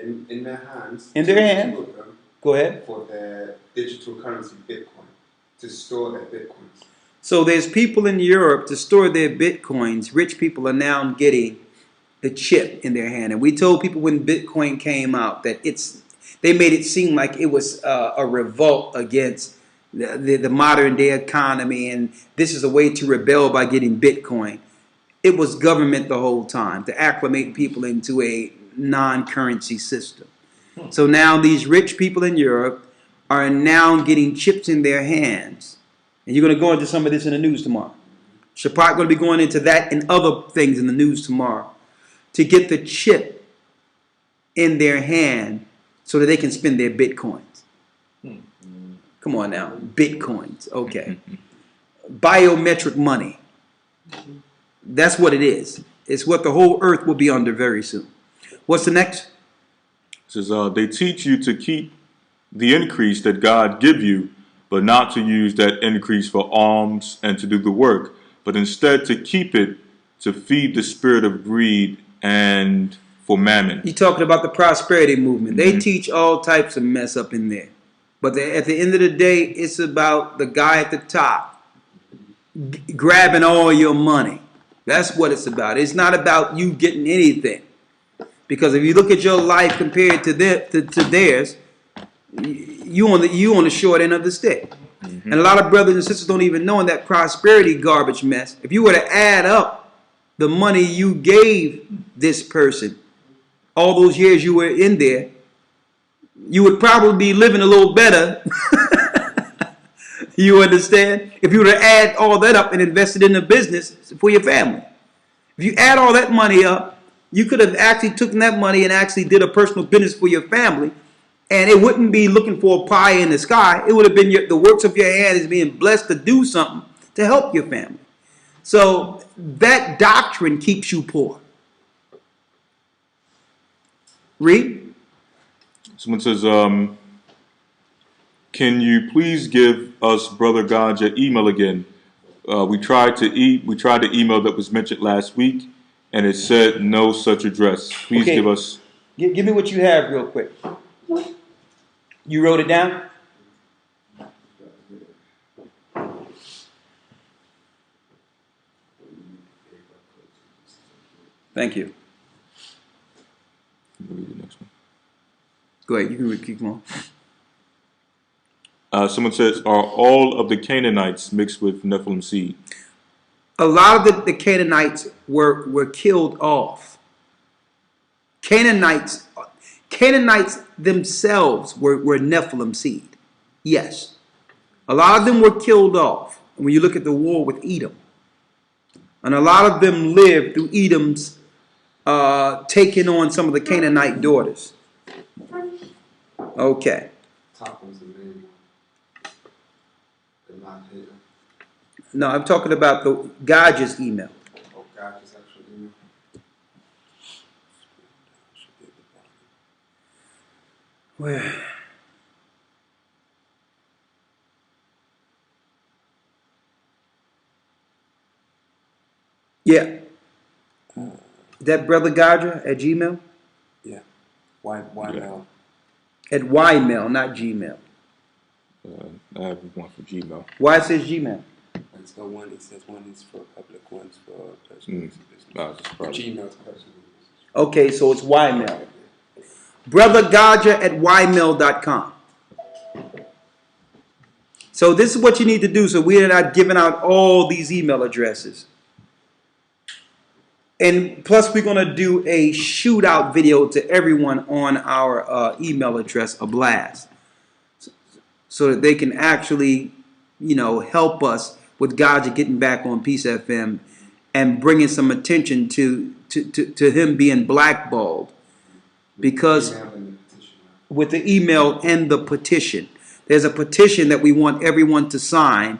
in their hands. In their hand. Two of them Go ahead. for their digital currency, Bitcoin, to store their Bitcoins. So there's people in Europe to store their Bitcoins. Rich people are now getting the chip in their hand. And we told people when Bitcoin came out that they made it seem like it was a revolt against the modern day economy, and this is a way to rebel by getting Bitcoin. It was government the whole time to acclimate people into a non-currency system. So now these rich people in Europe are now getting chips in their hands. And you're going to go into some of this in the news tomorrow. Shaprat going to be going into that and other things in the news tomorrow to get the chip in their hand so that they can spend their Bitcoins. Come on now. Bitcoins. Okay. Biometric money. That's what it is. It's what the whole earth will be under very soon. What's the next? It says, they teach you to keep the increase that God give you, but not to use that increase for alms and to do the work, but instead to keep it to feed the spirit of greed and for mammon. You're talking about the prosperity movement. They teach all types of mess up in there. But at the end of the day, it's about the guy at the top grabbing all your money. That's what it's about. It's not about you getting anything. Because if you look at your life compared to theirs, you on the short end of the stick. And a lot of brothers and sisters don't even know in that prosperity garbage mess. If you were to add up the money you gave this person, all those years you were in there, you would probably be living a little better. You understand? If you were to add all that up and invest it in the business for your family. If you add all that money up, you could have actually taken that money and actually did a personal business for your family. And it wouldn't be looking for a pie in the sky. It would have been the works of your hand is being blessed to do something to help your family. So that doctrine keeps you poor. Read. Someone says, can you please give us Brother God your email again? We tried the email that was mentioned last week, and it said no such address. Please give us. Give me what you have real quick. You wrote it down? Thank you. Read the next one. Go ahead. You can keep going. Someone says, are all of the Canaanites mixed with Nephilim seed? A lot of the Canaanites were killed off. Canaanites themselves were Nephilim seed. Yes. A lot of them were killed off. When you look at the war with Edom. And a lot of them lived through Edom's taking on some of the Canaanite daughters. Okay. Top one's the main one. The not hidden. No, I'm talking about the Gajah's email. Oh, God, just actually email. Where? Yeah. That Brother Gajah at Gmail? Yeah. Why now? At Ymail, not Gmail. I have one for Gmail. Why it says Gmail? It's the one. It says one is for public, one's for personal business. Just probably. Gmail's personal. Okay, so it's Ymail. Brother Gajah at Ymail.com. So this is what you need to do so we're not giving out all these email addresses. And plus we're going to do a shootout video to everyone on our email address, a blast. So that they can actually, help us with Gajah getting back on Peace FM and bringing some attention to him being blackballed. Because with the email and the petition, there's a petition that we want everyone to sign,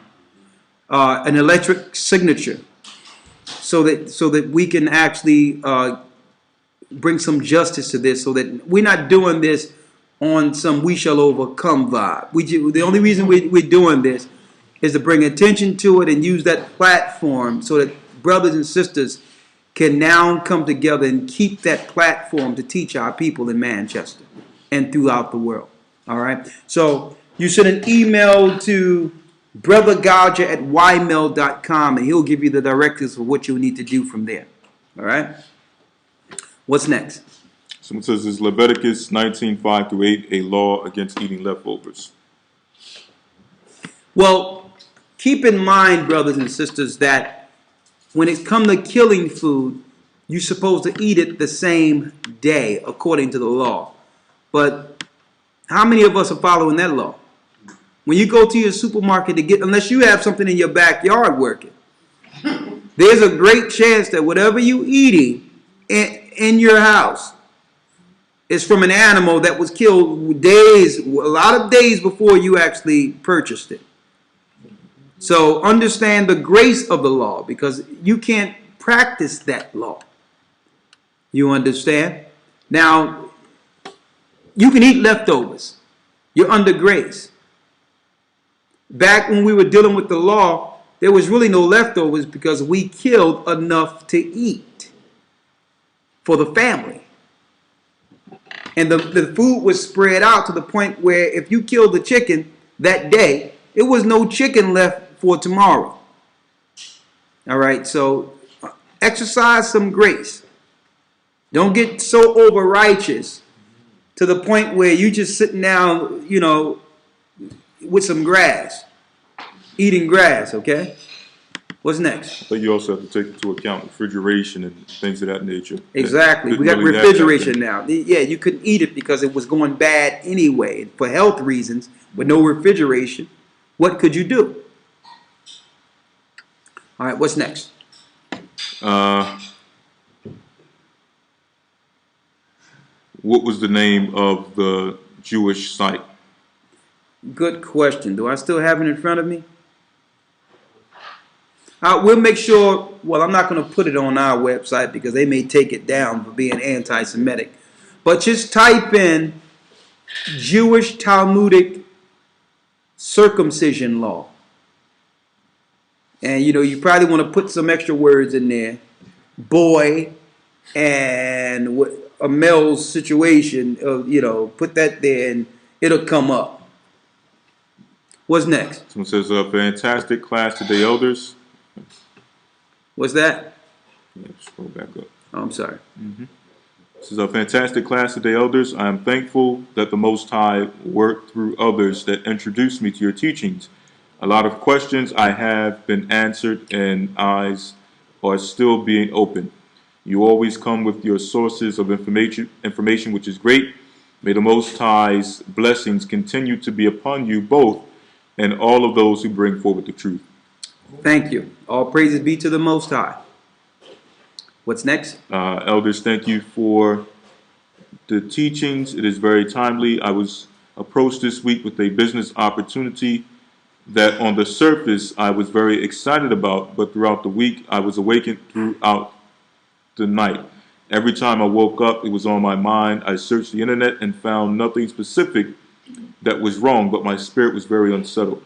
an electric signature, so that we can actually bring some justice to this, so that we're not doing this on some we shall overcome vibe. The only reason we're doing this is to bring attention to it and use that platform so that brothers and sisters can now come together and keep that platform to teach our people in Manchester and throughout the world. All right. So you send an email to Brother Gouger at ymail.com, and he'll give you the directives for what you'll need to do from there. All right. What's next? Someone says, is Leviticus 19:5-8 a law against eating leftovers? Well, keep in mind, brothers and sisters, that when it comes to killing food, you're supposed to eat it the same day according to the law. But how many of us are following that law? When you go to your supermarket to get, unless you have something in your backyard working, there's a great chance that whatever you're eating in your house is from an animal that was killed a lot of days before you actually purchased it. So understand the grace of the law, because you can't practice that law. You understand? Now, you can eat leftovers. You're under grace. Back when we were dealing with the law, there was really no leftovers because we killed enough to eat for the family. And the food was spread out to the point where if you killed the chicken that day, there was no chicken left for tomorrow. All right, so exercise some grace. Don't get so over righteous to the point where you just sitting down, you know, with some grass, eating grass, okay? What's next? But you also have to take into account refrigeration and things of that nature. Exactly. We got refrigeration now. Yeah, you couldn't eat it because it was going bad anyway. For health reasons, with no refrigeration, what could you do? All right, what's next? What was the name of the Jewish site? Good question. Do I still have it in front of me? We'll make sure, well, I'm not going to put it on our website because they may take it down for being anti-Semitic. But just type in Jewish Talmudic circumcision law. And, you know, you probably want to put some extra words in there. Boy and a male's situation, you know, put that there and it'll come up. What's next? Someone says, a fantastic class today, elders. What's that? Yeah, scroll back up. Oh, I'm sorry. This is a fantastic class today, elders. I am thankful that the Most High worked through others that introduced me to your teachings. A lot of questions I have been answered and eyes are still being opened. You always come with your sources of information which is great. May the Most High's blessings continue to be upon you both and all of those who bring forward the truth. Thank you. All praises be to the Most High. What's next? Elders, thank you for the teachings. It is very timely. I was approached this week with a business opportunity that on the surface I was very excited about, but throughout the week I was awakened throughout the night. Every time I woke up, it was on my mind. I searched the internet and found nothing specific that was wrong, but my spirit was very unsettled.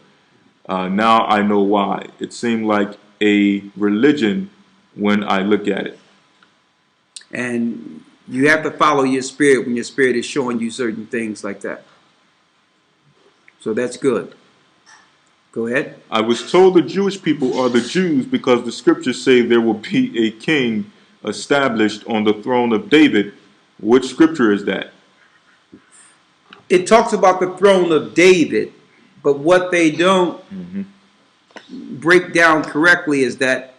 Now I know why. It seemed like a religion when I look at it. And you have to follow your spirit when your spirit is showing you certain things like that. So that's good. Go ahead. I was told the Jewish people are the Jews because the scriptures say there will be a king established on the throne of David. Which scripture is that? It talks about the throne of David, but what they don't break down correctly is that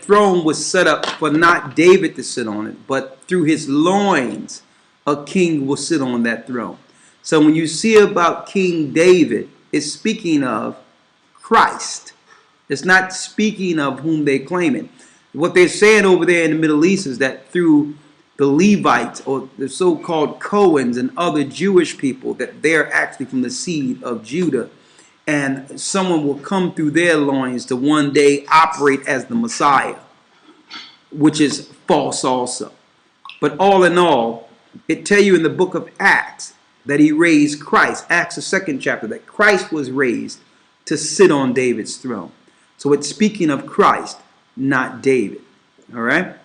throne was set up for not David to sit on it, but through his loins, a king will sit on that throne. So when you see about King David, it's speaking of Christ. It's not speaking of whom they claim it. What they're saying over there in the Middle East is that through the Levites or the so-called Cohens and other Jewish people, that they're actually from the seed of Judah, and someone will come through their loins to one day operate as the Messiah, which is false also. But all in all, it tells you in the book of Acts that he raised Christ, Acts the 2nd chapter, that Christ was raised to sit on David's throne. So it's speaking of Christ, not David. All right.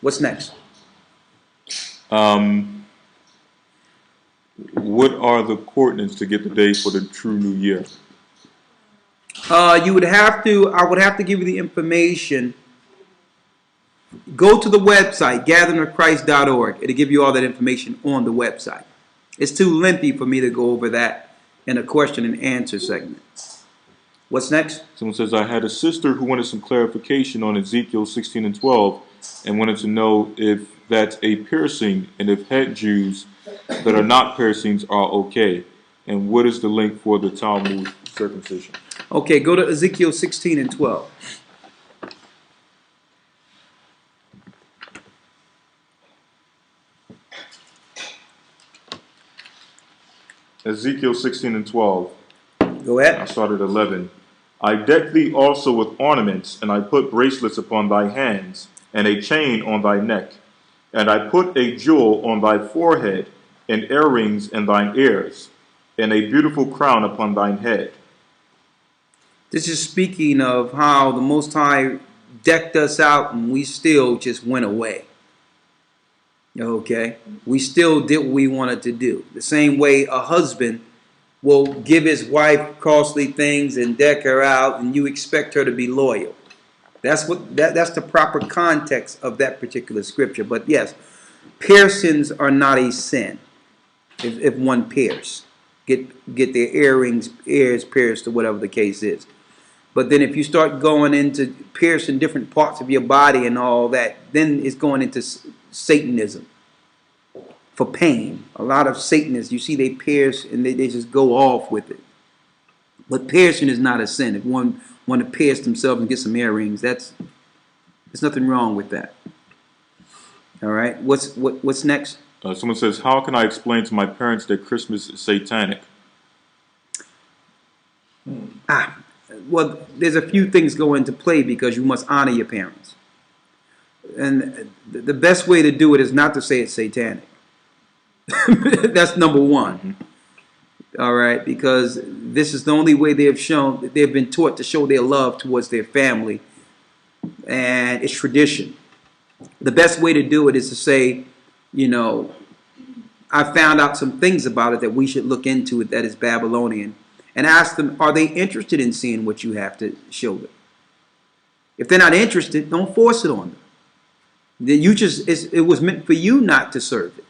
What's next? What are the coordinates to get the day for the true new year? You would have to. I would have to give you the information. Go to the website, gatheringofchrist.org. It'll give you all that information on the website. It's too lengthy for me to go over that in a question and answer segment. What's next? Someone says, I had a sister who wanted some clarification on Ezekiel 16 and 12 and wanted to know if that's a piercing and if head Jews that are not piercings are okay. And what is the link for the Talmud circumcision? Okay, go to Ezekiel 16 and 12. Ezekiel 16 and 12. Go I ahead. started 11. I decked thee also with ornaments, and I put bracelets upon thy hands, and a chain on thy neck. And I put a jewel on thy forehead, and earrings in thine ears, and a beautiful crown upon thine head. This is speaking of how the Most High decked us out and we still just went away. Okay? We still did what we wanted to do. The same way a husband will give his wife costly things and deck her out, and you expect her to be loyal. That's the proper context of that particular scripture. But yes, piercings are not a sin. If one pierce, get their ears pierced, or whatever the case is. But then if you start going into piercing different parts of your body and all that, then it's going into Satanism for pain. A lot of Satanists, you see, they pierce and they just go off with it. But piercing is not a sin. If one want to pierce themselves and get some earrings, there's nothing wrong with that. All right. What's next? Someone says, how can I explain to my parents that Christmas is satanic? Well, there's a few things go into play because you must honor your parents. And the best way to do it is not to say it's satanic. That's number one. All right, because this is the only way they've been taught to show their love towards their family, and it's tradition. The best way to do it is to say, you know, I found out some things about it that we should look into it that is Babylonian, and ask them, are they interested in seeing what you have to show them? If they're not interested, don't force it on them. Then it was meant for you not to serve it.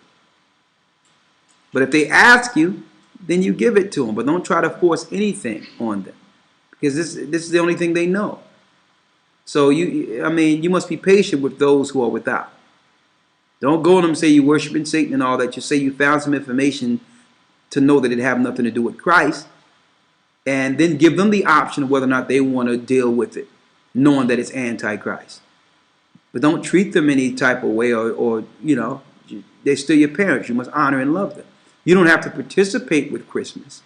But if they ask you, then you give it to them. But don't try to force anything on them, because this is the only thing they know. So you must be patient with those who are without. Don't go to them and say you're worshiping Satan and all that. Just say you found some information to know that it have nothing to do with Christ, and then give them the option of whether or not they want to deal with it, knowing that it's antichrist. But don't treat them any type of way, or they're still your parents. You must honor and love them. You don't have to participate with Christmas,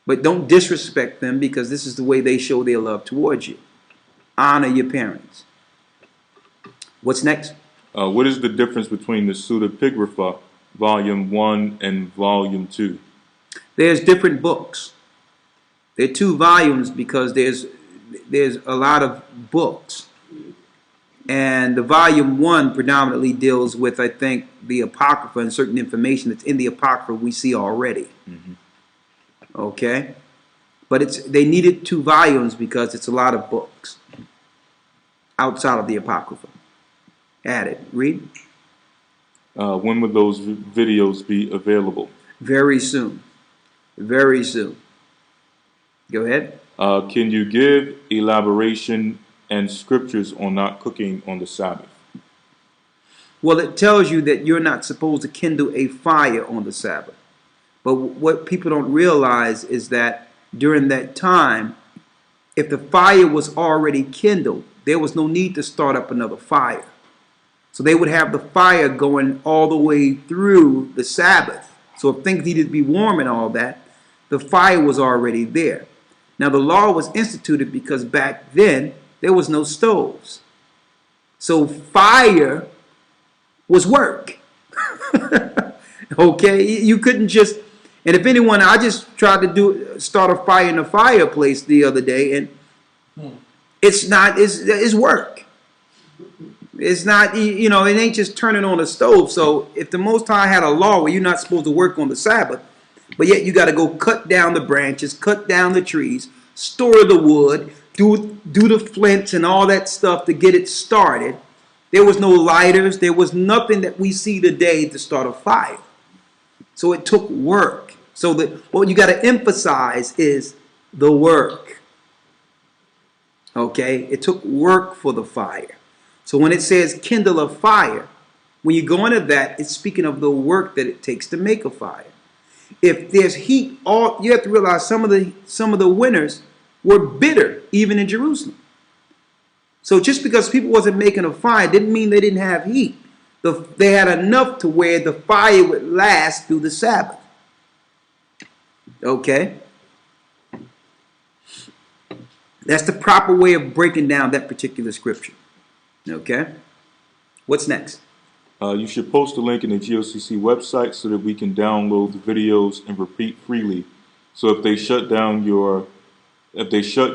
but don't disrespect them, because this is the way they show their love towards you. Honor your parents. What's next? What is the difference between the Pseudepigrapha, Volume 1 and Volume 2? There's different books. There are 2 volumes because there's a lot of books. And the Volume 1 predominantly deals with, I think, the Apocrypha and certain information that's in the Apocrypha we see already. Mm-hmm. Okay? But they needed 2 volumes because it's a lot of books outside of the Apocrypha. Added. Read. When would those videos be available? Very soon. Very soon. Go ahead. Can you give elaboration and scriptures on not cooking on the Sabbath? Well, it tells you that you're not supposed to kindle a fire on the Sabbath. But what people don't realize is that during that time, if the fire was already kindled, there was no need to start up another fire. So they would have the fire going all the way through the Sabbath. So if things needed to be warm and all that, the fire was already there. Now the law was instituted because back then there was no stoves. So fire was work. Okay, you couldn't just, and if anyone, I just tried to start a fire in a fireplace the other day, and it's work. It's not, you know, it ain't just turning on a stove. So if the Most High had a law where you're not supposed to work on the Sabbath, but yet you got to go cut down the branches, cut down the trees, store the wood, do the flints and all that stuff to get it started. There was no lighters. There was nothing that we see today to start a fire. So it took work. So what you got to emphasize is the work. Okay? It took work for the fire. So when it says kindle a fire, when you go into that, it's speaking of the work that it takes to make a fire. If there's heat, you have to realize some of the winters were bitter, even in Jerusalem. So just because people wasn't making a fire didn't mean they didn't have heat. They had enough to where the fire would last through the Sabbath. Okay? That's the proper way of breaking down that particular scripture. Okay? What's next? You should post a link in the GOCC website so that we can download the videos and repeat freely. So if they shut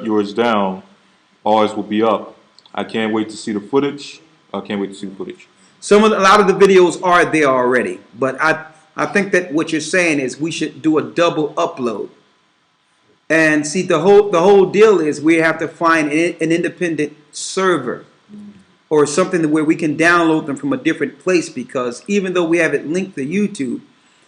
yours down, ours will be up. I can't wait to see the footage. I can't wait to see the footage. A lot of the videos are there already, but I think that what you're saying is we should do a double upload. And see, the whole deal is we have to find an independent server or something where we can download them from a different place, because even though we have it linked to YouTube,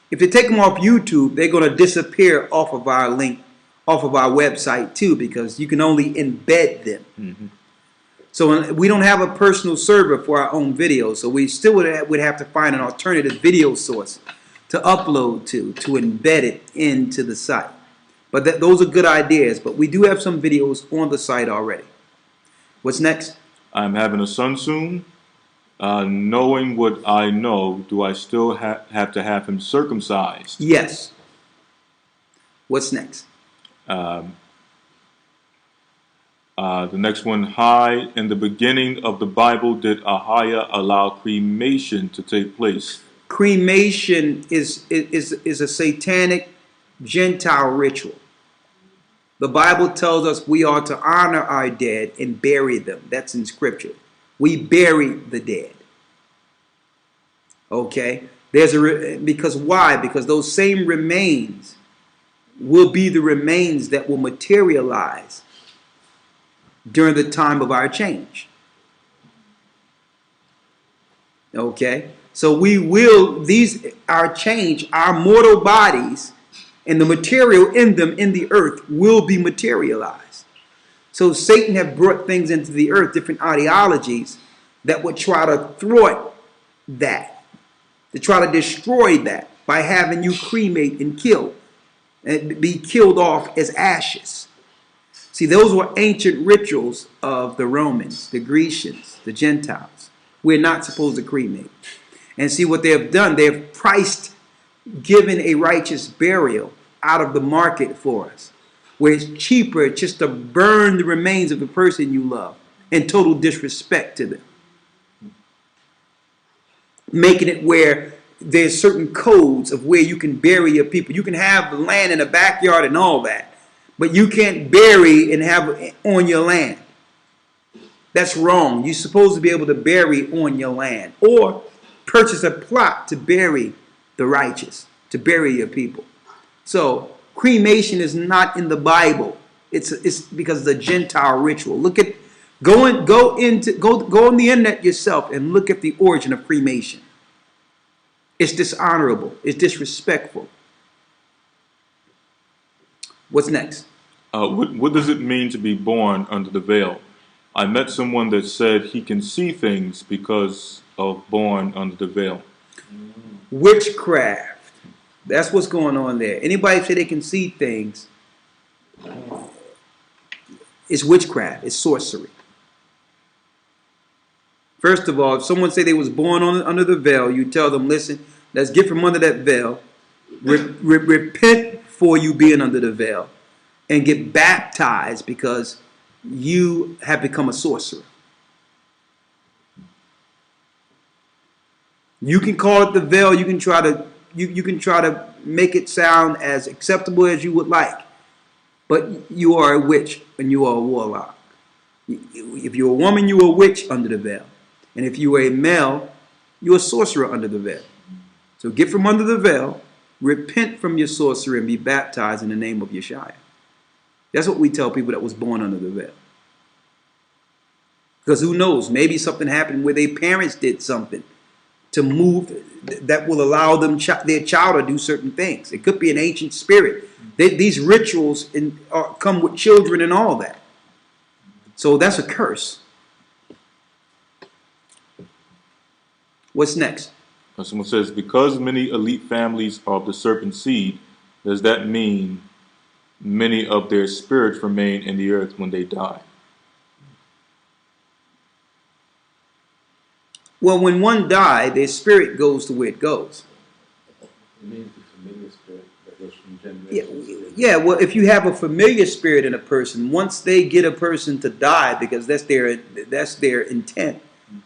if you take them off YouTube, they're going to disappear off of our link, off of our website too, because you can only embed them. Mm-hmm. So we don't have a personal server for our own videos, so we still would have to find an alternative video source to upload to embed it into the site. But those are good ideas, but we do have some videos on the site already. What's next? I'm having a son soon. Knowing what I know, do I still have to have him circumcised? Yes. What's next? The next one, hi. In the beginning of the Bible, did Ahia allow cremation to take place? Cremation is a satanic Gentile ritual. The Bible tells us we are to honor our dead and bury them. That's in Scripture. We bury the dead. Okay? Because why? Because those same remains will be the remains that will materialize during the time of our change. Okay? So our change, our mortal bodies, and the material in them in the earth will be materialized. So Satan have brought things into the earth, different ideologies that would try to thwart that, to try to destroy that by having you cremate and kill, and be killed off as ashes. See, those were ancient rituals of the Romans, the Grecians, the Gentiles. We're not supposed to cremate. And see what they have done, they have given a righteous burial out of the market for us, where it's cheaper just to burn the remains of the person you love in total disrespect to them. Making it where there's certain codes of where you can bury your people. You can have the land in the backyard and all that, but you can't bury and have it on your land. That's wrong. You're supposed to be able to bury on your land or purchase a plot to bury the righteous, to bury your people. So cremation is not in the Bible. It's because of the Gentile ritual. Go on the internet yourself and look at the origin of cremation. It's dishonorable. It's disrespectful. What's next? What does it mean to be born under the veil? I met someone that said he can see things because of born under the veil. Witchcraft. That's what's going on there. Anybody say they can see things, it's witchcraft. It's sorcery. First of all, if someone say they was born under the veil, you tell them, listen, let's get from under that veil, repent for you being under the veil, and get baptized because you have become a sorcerer. You can call it the veil. You can try to make it sound as acceptable as you would like, but you are a witch and you are a warlock. If you're a woman, you're a witch under the veil. And if you are a male, you're a sorcerer under the veil. So get from under the veil, repent from your sorcery, and be baptized in the name of Yeshua. That's what we tell people that was born under the veil. Because who knows, maybe something happened where their parents did something to move that will allow them their child to do certain things. It could be an ancient spirit. These rituals come with children and all that. So that's a curse. What's next? Someone says, because many elite families are of the serpent seed, does that mean many of their spirits remain in the earth when they die? Well, when one dies, their spirit goes to where it goes. It means the familiar spirit that goes from generation. Yeah, well, if you have a familiar spirit in a person, once they get a person to die, because that's their intent,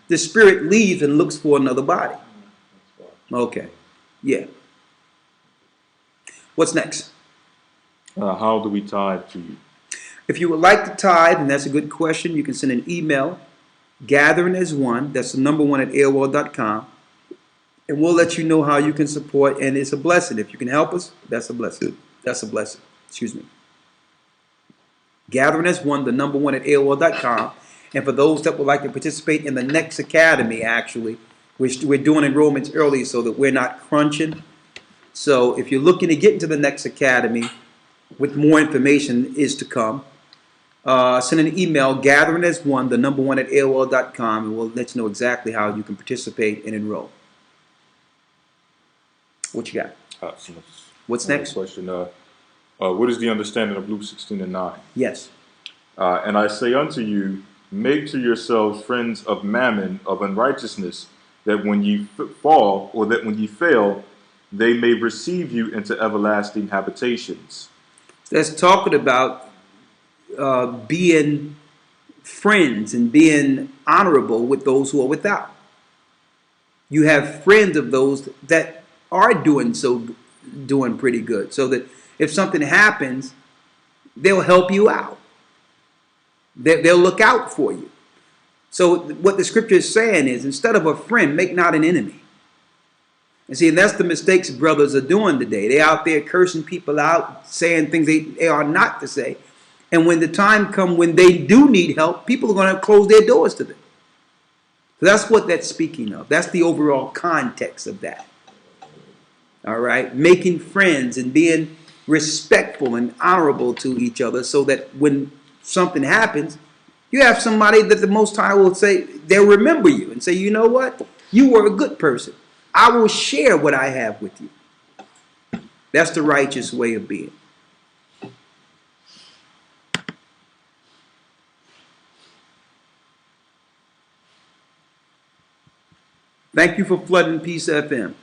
the spirit leaves and looks for another body. Okay, yeah. What's next? How do we tithe to you? If you would like to tithe, and that's a good question, you can send an email, gathering as one, that's the number 1 at AOL.com, and we'll let you know how you can support, and it's a blessing. If you can help us, that's a blessing. That's a blessing. Excuse me. Gathering as one, the number 1 at AOL.com, and for those that would like to participate in the next academy, actually, which we're doing enrollments early so that we're not crunching. So if you're looking to get into the next academy, with more information is to come, send an email, gathering as one, the number 1 at AOL.com, and we'll let you know exactly how you can participate and enroll. What you got? What's next? Question. What is the understanding of Luke 16:9? Yes. And I say unto you, make to yourselves friends of mammon, of unrighteousness, that when ye fall, or that when ye fail, they may receive you into everlasting habitations. That's talking about being friends and being honorable with those who are without. You have friends of those that are doing pretty good, so that if something happens, they'll help you out. They'll look out for you. So what the scripture is saying is, instead of a friend, make not an enemy. And see, that's the mistakes brothers are doing today. They're out there cursing people out, saying things they are not to say. And when the time comes when they do need help, people are going to close their doors to them. So that's what that's speaking of. That's the overall context of that. All right? Making friends and being respectful and honorable to each other, so that when something happens, you have somebody that the Most High will say, they'll remember you and say, you know what? You were a good person. I will share what I have with you. That's the righteous way of being. Thank you for flooding Peace FM.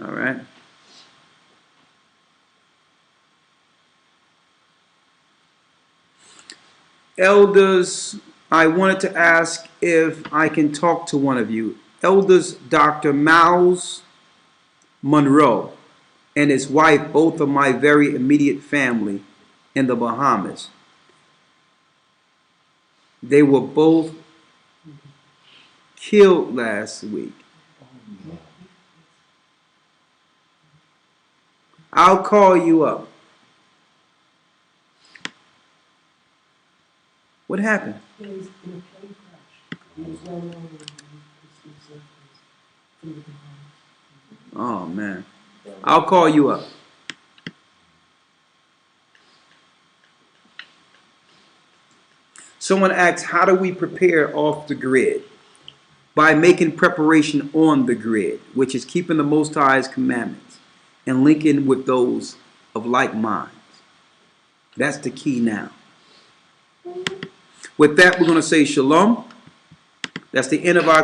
All right. Elders, I wanted to ask if I can talk to one of you. Elders Dr. Miles Monroe and his wife, both of my very immediate family in the Bahamas. They were both killed last week. I'll call you up. What happened? He was in a plane crash. He was well known in the from the Bahamas. Oh, man. I'll call you up. Someone asks, how do we prepare off the grid? By making preparation on the grid, which is keeping the Most High's commandments and linking with those of like minds. That's the key now. With that, we're going to say shalom. That's the end of our